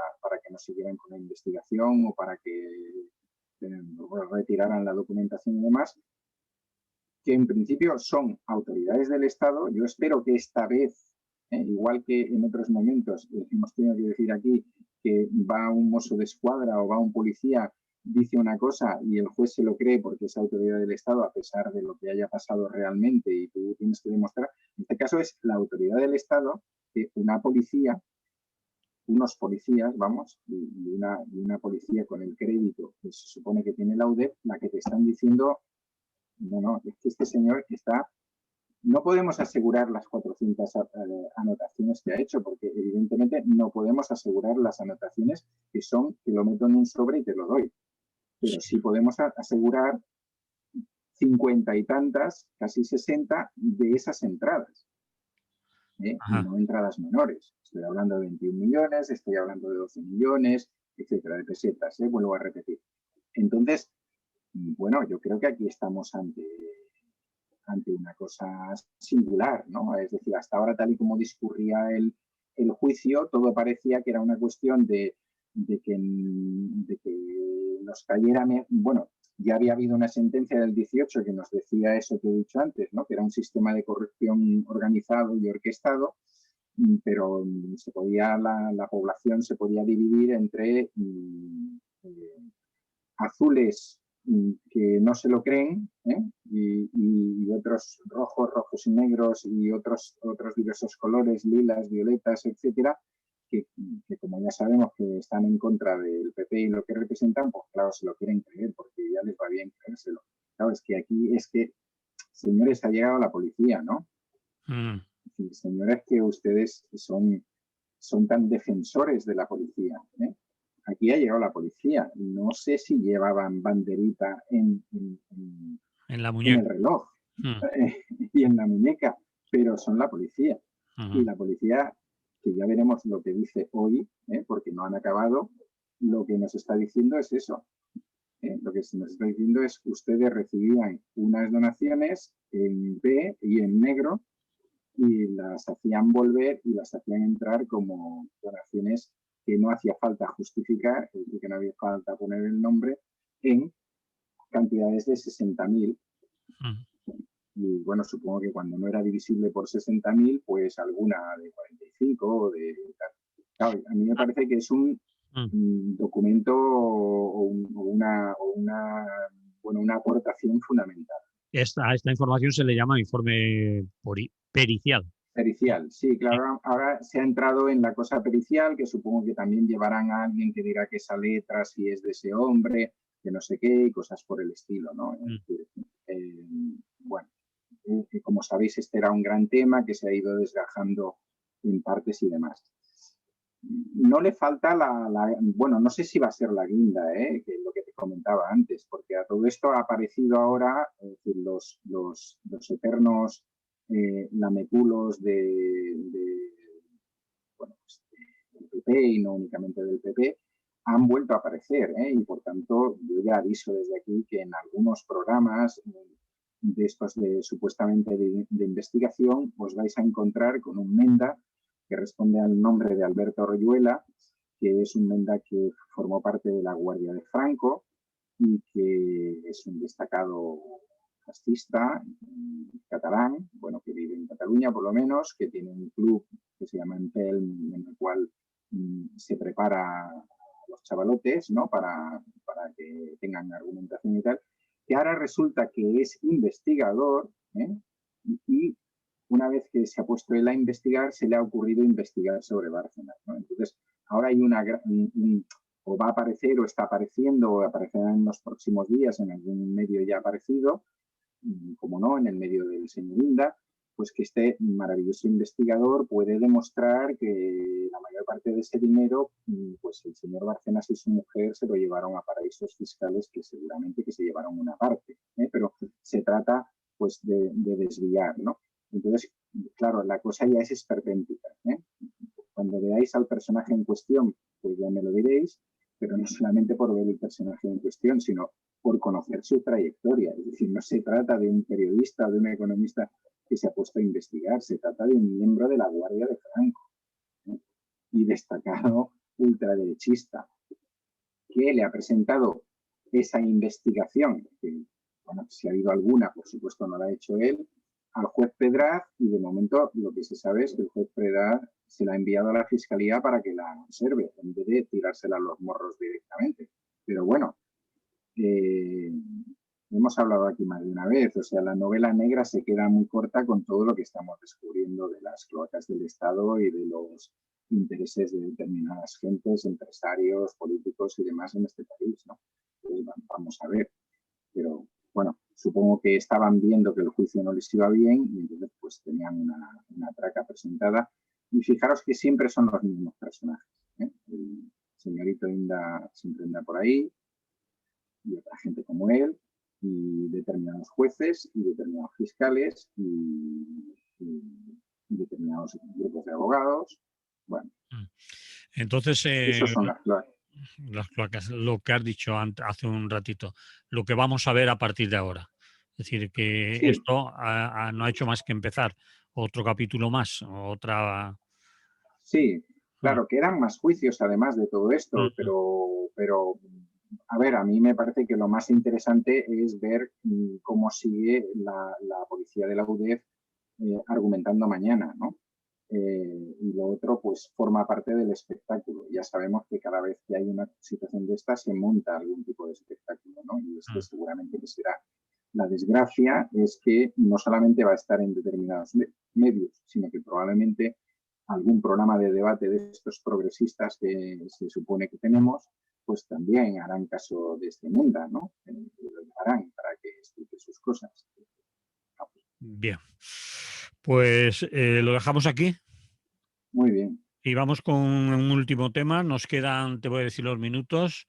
que no siguieran con la investigación o para que retiraran la documentación y demás, que en principio son autoridades del Estado. Yo espero que esta vez, igual que en otros momentos, hemos tenido que decir aquí que va un mozo de escuadra o va un policía, dice una cosa y el juez se lo cree porque es autoridad del Estado a pesar de lo que haya pasado realmente y tú tienes que demostrar. En este caso es la autoridad del Estado, que una policía, unos policías, vamos, y una policía con el crédito que se supone que tiene la UDEF, la que te están diciendo: no, es que este señor está no podemos asegurar las 400 anotaciones que ha hecho, porque evidentemente no podemos asegurar las anotaciones que lo meto en un sobre y te lo doy. Pero sí podemos asegurar 50 y tantas, casi 60 de esas entradas. Y no entradas menores. Estoy hablando de 21 millones, estoy hablando de 12 millones, etcétera, de pesetas, vuelvo a repetir. Entonces, bueno, yo creo que aquí estamos ante una cosa singular, ¿no? Es decir, hasta ahora, tal y como discurría el juicio, todo parecía que era una cuestión de que nos cayera, bueno, ya había habido una sentencia del 18 que nos decía eso que he dicho antes, ¿no? Que era un sistema de corrupción organizado y orquestado, pero la población se podía dividir entre azules que no se lo creen, y otros rojos y negros y otros diversos colores, lilas, violetas, etcétera, que como ya sabemos que están en contra del PP y lo que representan, pues claro, se lo quieren creer porque ya les va bien creérselo. Claro, es que aquí señores, ha llegado la policía, ¿no? Señores, que ustedes son tan defensores de la policía, Aquí ha llegado la policía. No sé si llevaban banderita en la muñeca, en el reloj y en la muñeca, pero son la policía. Y la policía, que ya veremos lo que dice hoy, porque no han acabado, lo que nos está diciendo es eso. Lo que nos está diciendo es que ustedes recibían unas donaciones en B y en negro y las hacían volver y las hacían entrar como donaciones que no hacía falta justificar, es decir, que no había falta poner el nombre, en cantidades de 60.000. Y bueno, supongo que cuando no era divisible por 60.000, pues alguna de 45 o de tal. Claro, a mí me parece que es un documento o una aportación fundamental. A esta información se le llama informe pericial. Pericial, sí, claro. Ahora se ha entrado en la cosa pericial, que supongo que también llevarán a alguien que dirá que esa letra si es de ese hombre, que no sé qué, y cosas por el estilo, ¿no? Bueno, como sabéis, este era un gran tema que se ha ido desgajando en partes y demás. No le falta bueno, no sé si va a ser la guinda, que es lo que te comentaba antes, porque a todo esto ha aparecido ahora los eternos lameculos del PP y no únicamente del PP, han vuelto a aparecer, y por tanto yo ya aviso desde aquí que en algunos programas de estos supuestamente de investigación os vais a encontrar con un Menda que responde al nombre de Alberto Royuela, que es un Menda que formó parte de la Guardia de Franco y que es un destacado fascista catalán, bueno, que vive en Cataluña por lo menos, que tiene un club que se llama Empelm, en el cual se prepara a los chavalotes, ¿no? Para que tengan argumentación y tal, que ahora resulta que es investigador, y una vez que se ha puesto él a investigar, se le ha ocurrido investigar sobre Bárcenas, ¿no? Entonces, ahora hay o va a aparecer o está apareciendo o aparecerá en los próximos días en algún medio ya aparecido, como no, en el medio del señor Inda, pues que este maravilloso investigador puede demostrar que la mayor parte de ese dinero, pues el señor Bárcenas y su mujer se lo llevaron a paraísos fiscales que seguramente que se llevaron una parte, pero se trata pues de desviar, ¿no? Entonces, claro, la cosa ya es esperpéntica. Cuando veáis al personaje en cuestión, pues ya me lo diréis, pero no solamente por ver el personaje en cuestión, sino por conocer su trayectoria. Es decir, no se trata de un periodista o de un economista que se ha puesto a investigar, se trata de un miembro de la Guardia de Franco, y destacado ultraderechista, que le ha presentado esa investigación, que, bueno, si ha habido alguna, por supuesto no la ha hecho él, al juez Pedraz, y de momento lo que se sabe es que el juez Pedraz se la ha enviado a la Fiscalía para que la observe, en vez de tirársela a los morros directamente. Pero bueno, hemos hablado aquí más de una vez, o sea, la novela negra se queda muy corta con todo lo que estamos descubriendo de las cloacas del Estado y de los intereses de determinadas gentes, empresarios, políticos y demás en este país, ¿no? Entonces, vamos a ver. Pero bueno, supongo que estaban viendo que el juicio no les iba bien y entonces pues tenían una traca presentada. Y fijaros que siempre son los mismos personajes, ¿eh? El señorito Inda siempre anda por ahí y otra gente como él y determinados jueces y determinados fiscales y determinados grupos de abogados. Bueno, Entonces, esos son las cloacas, lo que has dicho hace un ratito, lo que vamos a ver a partir de ahora. Es decir, que Sí, esto no ha hecho más que empezar. Otro capítulo más, otra... sí, Mm, claro, que eran más juicios además de todo esto, mm, pero a ver, a mí me parece que lo más interesante es ver cómo sigue la policía de la UDEF argumentando mañana, ¿no? Y lo otro, pues, forma parte del espectáculo. Ya sabemos que cada vez que hay una situación de esta se monta algún tipo de espectáculo, ¿no? Y este mm. seguramente que será. La desgracia es que no solamente va a estar en determinados medios, sino que probablemente algún programa de debate de estos progresistas que se supone que tenemos, pues también harán caso de esta enmienda, ¿no? Lo harán para que explique sus cosas. Bien. Pues lo dejamos aquí Muy bien. y vamos con un último tema. Nos quedan, te voy a decir los minutos,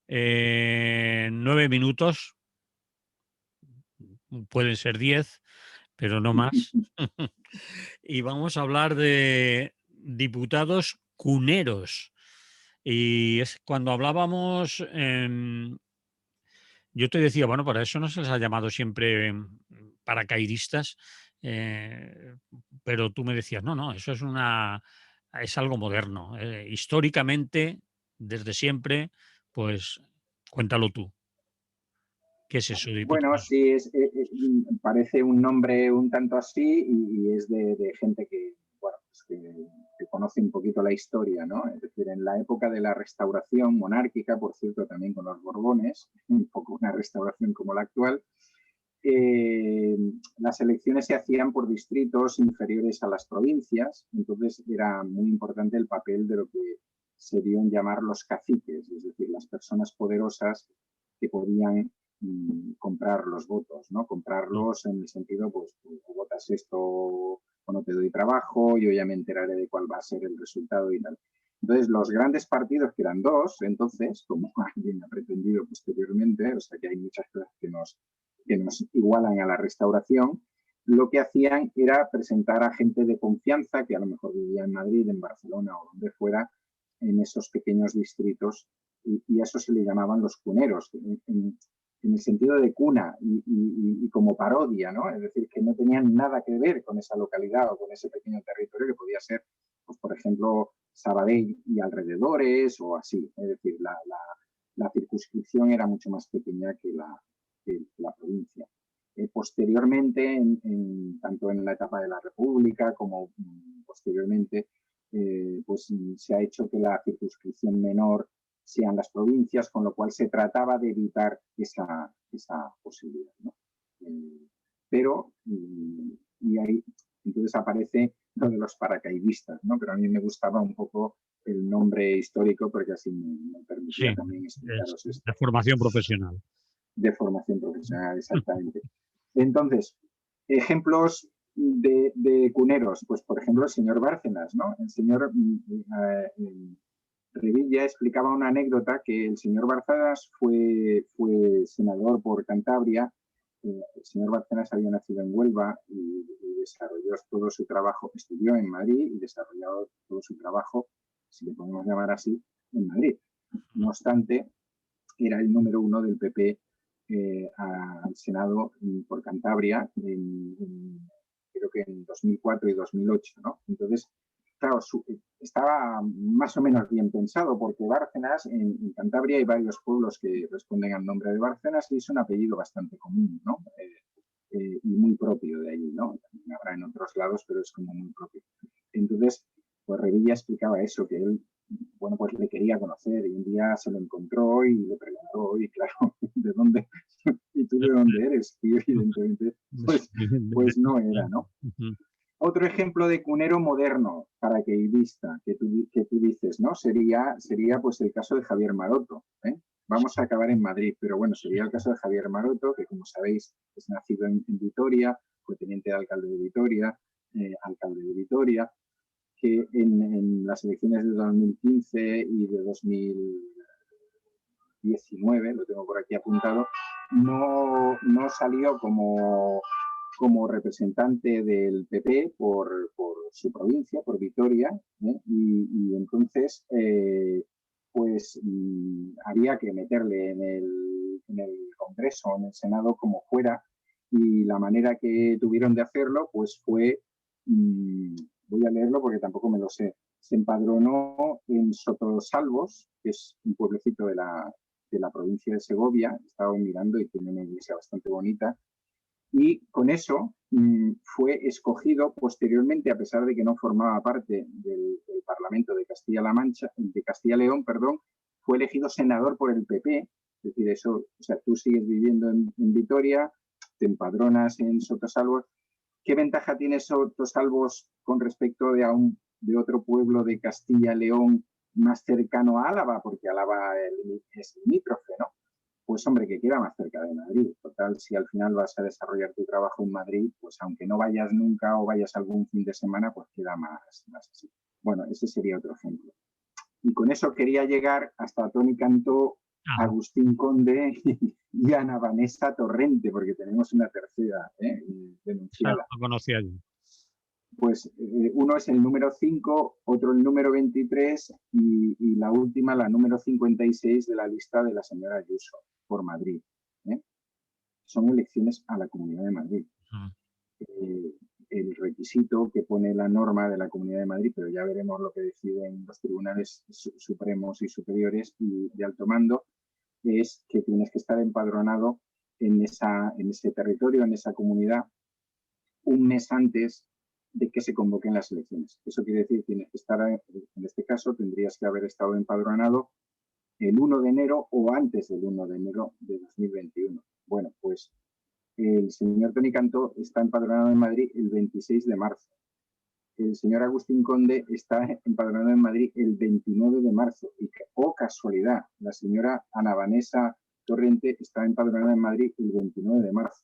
9 minutos, pueden ser 10, pero no más. Y vamos a hablar de diputados cuneros. Y es cuando hablábamos, yo te decía, bueno, para eso no se les ha llamado siempre paracaidistas, eh, pero tú me decías, no, no, eso es algo moderno. Históricamente, desde siempre, pues cuéntalo tú. ¿Qué es eso, Bueno, diputados? sí, parece un nombre un tanto así y es de gente que, bueno, pues que conoce un poquito la historia, ¿no? Es decir, en la época de la restauración monárquica, por cierto, también con los Borbones, un poco una restauración como la actual, eh, las elecciones se hacían por distritos inferiores a las provincias, entonces era muy importante el papel de lo que se dio en llamar los caciques, es decir, las personas poderosas que podían comprar los votos, ¿no? Comprarlos en el sentido, pues, tú votas esto o no te doy trabajo, yo ya me enteraré de cuál va a ser el resultado y tal. Entonces, los grandes partidos, que eran dos, entonces, como alguien ha pretendido posteriormente, o sea que hay muchas cosas que nos igualan a la restauración, lo que hacían era presentar a gente de confianza que a lo mejor vivía en Madrid, en Barcelona o donde fuera, en esos pequeños distritos, y a eso se le llamaban los cuneros, en el sentido de cuna y como parodia, ¿no? Es decir, que no tenían nada que ver con esa localidad o con ese pequeño territorio que podía ser, pues, por ejemplo, Sabadell y alrededores o así. Es decir, la circunscripción era mucho más pequeña que la provincia. Posteriormente, tanto en la etapa de la República como posteriormente, pues se ha hecho que la circunscripción menor sean las provincias, con lo cual se trataba de evitar esa posibilidad, ¿no? Pero, y ahí entonces aparece lo de los paracaidistas, ¿no? Pero a mí me gustaba un poco el nombre histórico porque así me permitía Sí, también es explicaros de esto. formación profesional. De formación profesional, exactamente. Entonces, ejemplos de cuneros, pues por ejemplo el señor Bárcenas, ¿no? El señor Revilla explicaba una anécdota que el señor Bárcenas fue senador por Cantabria. El señor Bárcenas había nacido en Huelva y desarrolló todo su trabajo, estudió en Madrid y desarrolló todo su trabajo, si le podemos llamar así, en Madrid. No obstante, era el número uno del PP al Senado por Cantabria, creo que en 2004 y 2008, ¿no? Entonces, claro, estaba más o menos bien pensado, porque Bárcenas, en Cantabria hay varios pueblos que responden al nombre de Bárcenas y es un apellido bastante común, ¿no? Y muy propio de allí, ¿no? También habrá en otros lados, pero es como muy propio. Entonces, pues Revilla explicaba eso, que él, bueno, pues le quería conocer y un día se lo encontró y le preguntó, y claro, ¿de dónde? ¿Y tú de dónde eres? Y evidentemente, pues no era, ¿no? Otro ejemplo de cunero moderno, paracaidista, que tú dices, ¿no? Sería pues el caso de Javier Maroto, ¿eh? vamos a acabar en Madrid. Pero bueno, sería el caso de Javier Maroto, que como sabéis es nacido en Vitoria, fue teniente de alcalde de Vitoria, que en las elecciones de 2015 y de 2019, lo tengo por aquí apuntado, no salió como representante del PP por su provincia, por Vitoria, y entonces pues había que meterle en el Congreso, en el Senado, como fuera, y la manera que tuvieron de hacerlo pues fue, voy a leerlo porque tampoco me lo sé, se empadronó en Sotosalvos, que es un pueblecito de la provincia de Segovia, estaba mirando y tiene una iglesia bastante bonita, y con eso fue escogido posteriormente, a pesar de que no formaba parte del Parlamento de Castilla-La Mancha, de Castilla-León, perdón, fue elegido senador por el PP. Es decir, eso, o sea, tú sigues viviendo en Vitoria, te empadronas en Sotosalvos. ¿Qué ventaja tiene Sotosalvos con respecto de otro pueblo de Castilla-León más cercano a Álava? Porque Álava es limítrofe, ¿no? Pues hombre, que queda más cerca de Madrid. Total, si al final vas a desarrollar tu trabajo en Madrid, pues aunque no vayas nunca o vayas algún fin de semana, pues queda más así. Bueno, ese sería otro ejemplo. Y con eso quería llegar hasta Toni Cantó, Agustín Conde y Ana Vanessa Torrente, porque tenemos una tercera denunciada. Lo conocía yo. Pues uno es el número 5, otro el número 23 y la última, la número 56 de la lista de la señora Ayuso por Madrid. Son elecciones a la Comunidad de Madrid. El requisito que pone la norma de la Comunidad de Madrid, pero ya veremos lo que deciden los tribunales supremos y superiores y de alto mando, es que tienes que estar empadronado en ese territorio, en esa comunidad, un mes antes de que se convoquen las elecciones. Eso quiere decir que tienes que estar, en este caso, tendrías que haber estado empadronado el 1 de enero o antes del 1 de enero de 2021. Bueno, pues el señor Toni Cantó está empadronado en Madrid el 26 de marzo. El señor Agustín Conde está empadronado en Madrid el 29 de marzo. Y, oh casualidad, la señora Ana Vanessa Torrente está empadronada en Madrid el 29 de marzo.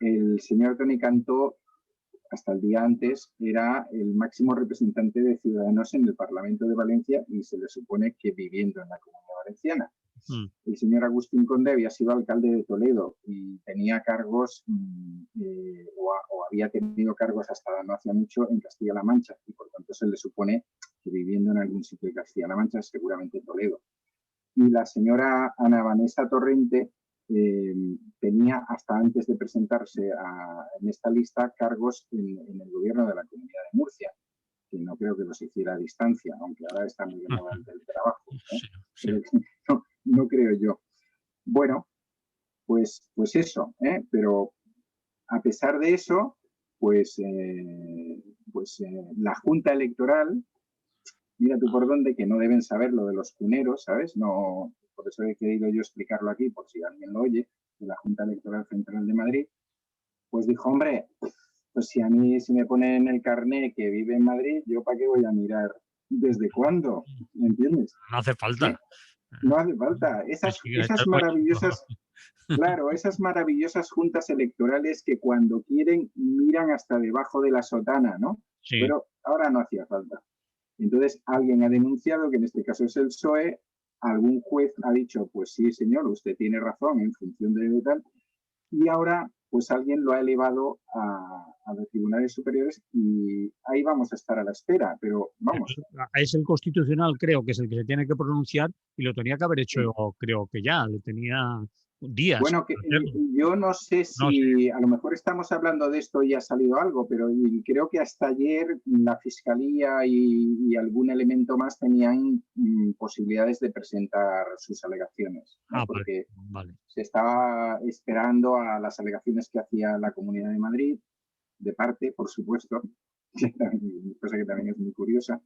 El señor Toni Cantó, hasta el día antes, era el máximo representante de Ciudadanos en el Parlamento de Valencia y se le supone que viviendo en la Comunidad Valenciana. El señor Agustín Conde había sido alcalde de Toledo y tenía cargos o había tenido cargos hasta no hacía mucho en Castilla-La Mancha y por tanto se le supone que viviendo en algún sitio de Castilla-La Mancha, seguramente Toledo. Y la señora Ana Vanessa Torrente tenía hasta antes de presentarse en esta lista cargos en el gobierno de la Comunidad de Murcia, que no creo que los hiciera a distancia, aunque ahora está muy de moda el teletrabajo. Sí. No creo yo. Bueno, pues eso, pero a pesar de eso, pues la Junta Electoral, mira tú por dónde, que no deben saber lo de los cuneros, ¿sabes? No, por eso he querido yo explicarlo aquí, por si alguien lo oye, de la Junta Electoral Central de Madrid, pues dijo, hombre, pues si a mí si me ponen en el carné que vive en Madrid, ¿yo para qué voy a mirar desde cuándo? ¿Me entiendes? No hace falta. No hace falta. Esas maravillosas, claro, esas maravillosas juntas electorales que cuando quieren miran hasta debajo de la sotana, ¿no? Sí. Pero ahora no hacía falta. Entonces alguien ha denunciado, que en este caso es el PSOE, algún juez ha dicho, pues sí, señor, usted tiene razón en función de tal, y ahora pues alguien lo ha elevado a los tribunales superiores y ahí vamos a estar a la espera, pero vamos. Es el Constitucional, creo que es el que se tiene que pronunciar y lo tenía que haber hecho, sí. Creo que ya, le tenía días. Bueno, yo no sé si a lo mejor estamos hablando de esto y ha salido algo, pero creo que hasta ayer la Fiscalía y algún elemento más tenían posibilidades de presentar sus alegaciones, ¿no? Porque vale. Se estaba esperando a las alegaciones que hacía la Comunidad de Madrid, de parte, por supuesto, cosa que también es muy curiosa,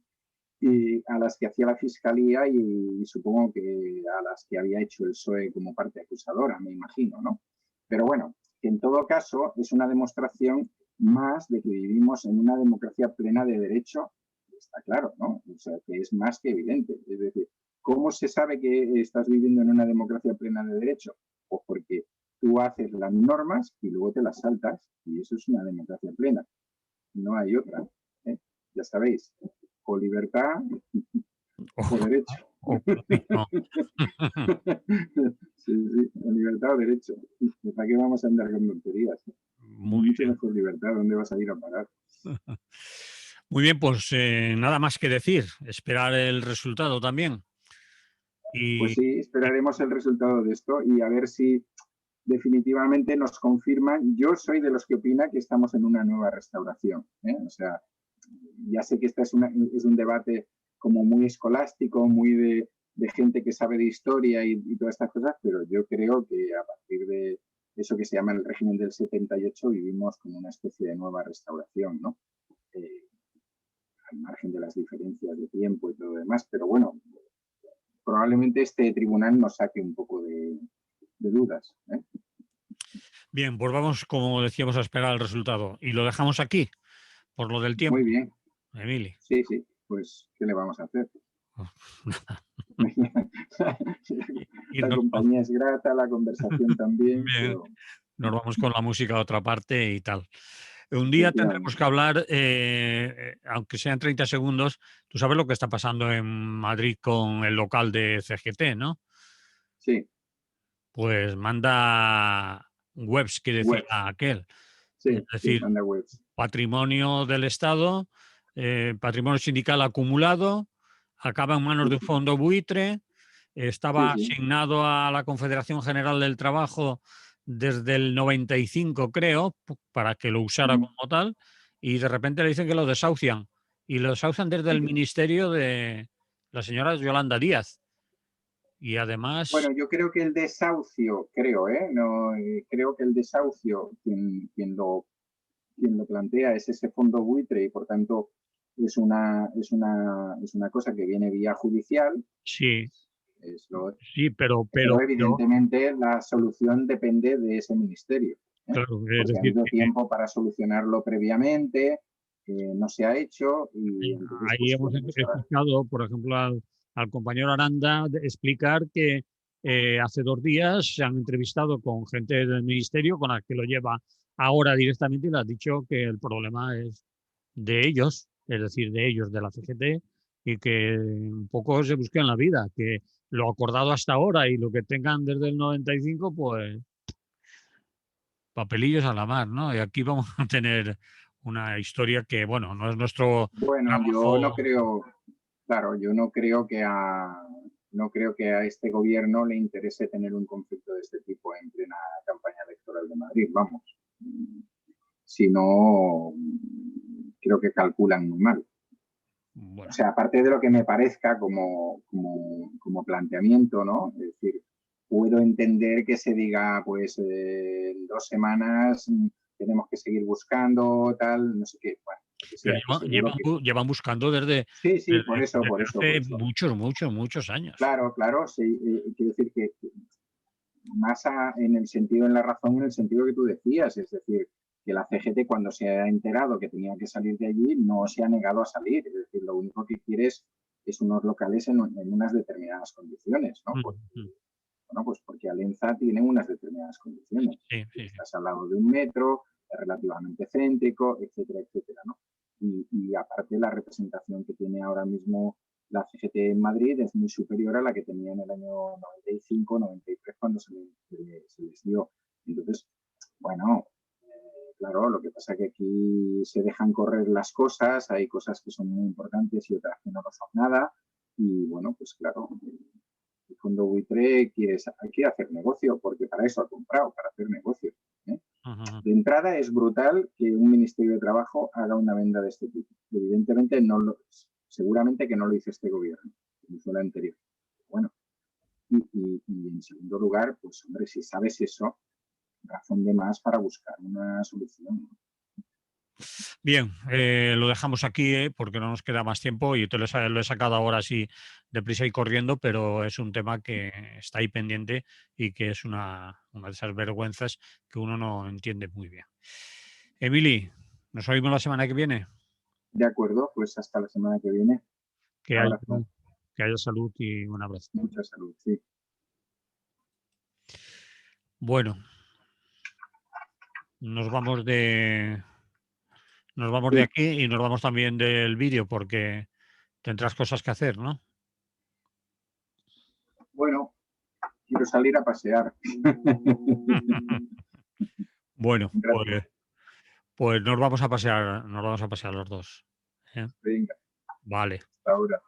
y a las que hacía la Fiscalía y supongo que a las que había hecho el PSOE como parte acusadora, me imagino, ¿no? Pero bueno, en todo caso es una demostración más de que vivimos en una democracia plena de derecho, está claro, ¿no? O sea, que es más que evidente. Es decir, ¿Cómo se sabe que estás viviendo en una democracia plena de derecho? Pues porque tú haces las normas y luego te las saltas, y eso es una democracia plena. No hay otra. ¿Eh? Ya sabéis, o libertad o derecho. No. Sí, sí, o libertad o derecho. ¿Para qué vamos a andar con tonterías? Muy Mucho bien. mejor libertad. ¿Dónde vas a ir a parar? Muy bien, pues nada más que decir, esperar el resultado también. Pues Y, sí, esperaremos el resultado de esto y a ver si definitivamente nos confirman. Yo soy de los que opina que estamos en una nueva restauración. O sea, ya sé que este es un debate como muy escolástico, muy de gente que sabe de historia y todas estas cosas, pero yo creo que a partir de eso que se llama el régimen del 78 vivimos como una especie de nueva restauración, ¿no? Eh, al margen de las diferencias de tiempo y todo lo demás, pero bueno, probablemente este tribunal nos saque un poco de dudas. bien, pues vamos, como decíamos, a esperar el resultado. Y lo dejamos aquí, por lo del Muy tiempo, bien, Emily. sí, sí, pues ¿qué le vamos a hacer? Y La nos, compañía es grata, la conversación también, bien, pero nos vamos con la música a otra parte y tal. Un día tendremos efectivamente. que hablar, aunque sean 30 segundos, tú sabes lo que está pasando en Madrid con el local de CGT, ¿no? Sí, Pues manda webs, que decía webs. aquel. Es Sí, sí, decir, manda webs. patrimonio del Estado, patrimonio sindical acumulado, acaba en manos Sí, de un fondo buitre, sí, estaba sí. asignado a la Confederación General del Trabajo desde el 95, creo, para que lo usara Mm. como tal, y de repente le dicen que lo desahucian. Y lo desahucian desde el ministerio de la señora Yolanda Díaz. Y además, Bueno, yo creo que el desahucio, creo, ¿eh? No, creo que el desahucio, quien lo plantea es ese fondo buitre y por tanto es una cosa que viene vía judicial. sí, Es lo, sí, pero evidentemente la solución depende de ese ministerio, ¿eh? claro, es Porque ha decir, habido tiempo para solucionarlo previamente, no se ha hecho y entonces, ahí pues hemos bueno, pues ahora. escuchado, por ejemplo, al compañero Aranda explicar que hace 2 días se han entrevistado con gente del ministerio con la que lo lleva ahora directamente y le ha dicho que el problema es de ellos, es decir, de ellos, de la CGT, y que un poco se busquen la vida, que lo acordado hasta ahora y lo que tengan desde el 95, pues papelillos a la mar, ¿no? Y aquí vamos a tener una historia que, bueno, no es nuestro Bueno, yo no trabajo. creo, claro, yo no creo que a este gobierno le interese tener un conflicto de este tipo en plena campaña electoral de Madrid, vamos. Si no, creo que calculan muy mal. O Bueno, sea, aparte de lo que me parezca como planteamiento, ¿no? Es decir, puedo entender que se diga, pues, en 2 semanas tenemos que seguir buscando, tal, no sé qué, bueno, lo que pero sea, que seguro que. llevan buscando desde, Sí, sí, desde, por desde eso, por hace eso. muchos, muchos, muchos años. Claro, claro, sí, quiero decir que más en el sentido, en la razón, en el sentido que tú decías, es decir, que la CGT cuando se ha enterado que tenía que salir de allí no se ha negado a salir, es decir, lo único que quiere es unos locales en unas determinadas condiciones, ¿no? Porque, bueno, pues porque Alenza tiene unas determinadas condiciones. Sí, sí, sí. Estás al lado de un metro, es relativamente céntrico, etcétera, etcétera, ¿no? Y aparte la representación que tiene ahora mismo la CGT en Madrid es muy superior a la que tenía en el año 95, 93 cuando se les dio. Entonces, bueno, claro, lo que pasa es que aquí se dejan correr las cosas, hay cosas que son muy importantes y otras que no lo son nada. Y bueno, pues claro, el fondo buitre quiere hacer negocio, porque para eso ha comprado, para hacer negocio, ¿eh? Ajá. De entrada es brutal que un Ministerio de Trabajo haga una venda de este tipo. Evidentemente seguramente que no lo hizo este gobierno, como fue el anterior. Bueno, y en segundo lugar, pues hombre, si sabes eso, razón de más para buscar una solución. Bien, lo dejamos aquí porque no nos queda más tiempo y lo he sacado ahora así deprisa y corriendo, pero es un tema que está ahí pendiente y que es una de esas vergüenzas que uno no entiende muy bien. Emily, nos oímos la semana que viene. De acuerdo, pues hasta la semana que viene. Que Un hay abrazo. Que haya salud y un abrazo. Mucha salud, sí. Bueno, nos vamos de Sí, aquí y nos vamos también del vídeo porque tendrás cosas que hacer, ¿no? bueno, quiero salir a pasear. Bueno, Gracias. pues nos vamos a pasear los dos. ¿Eh? Venga, Vale. hasta ahora.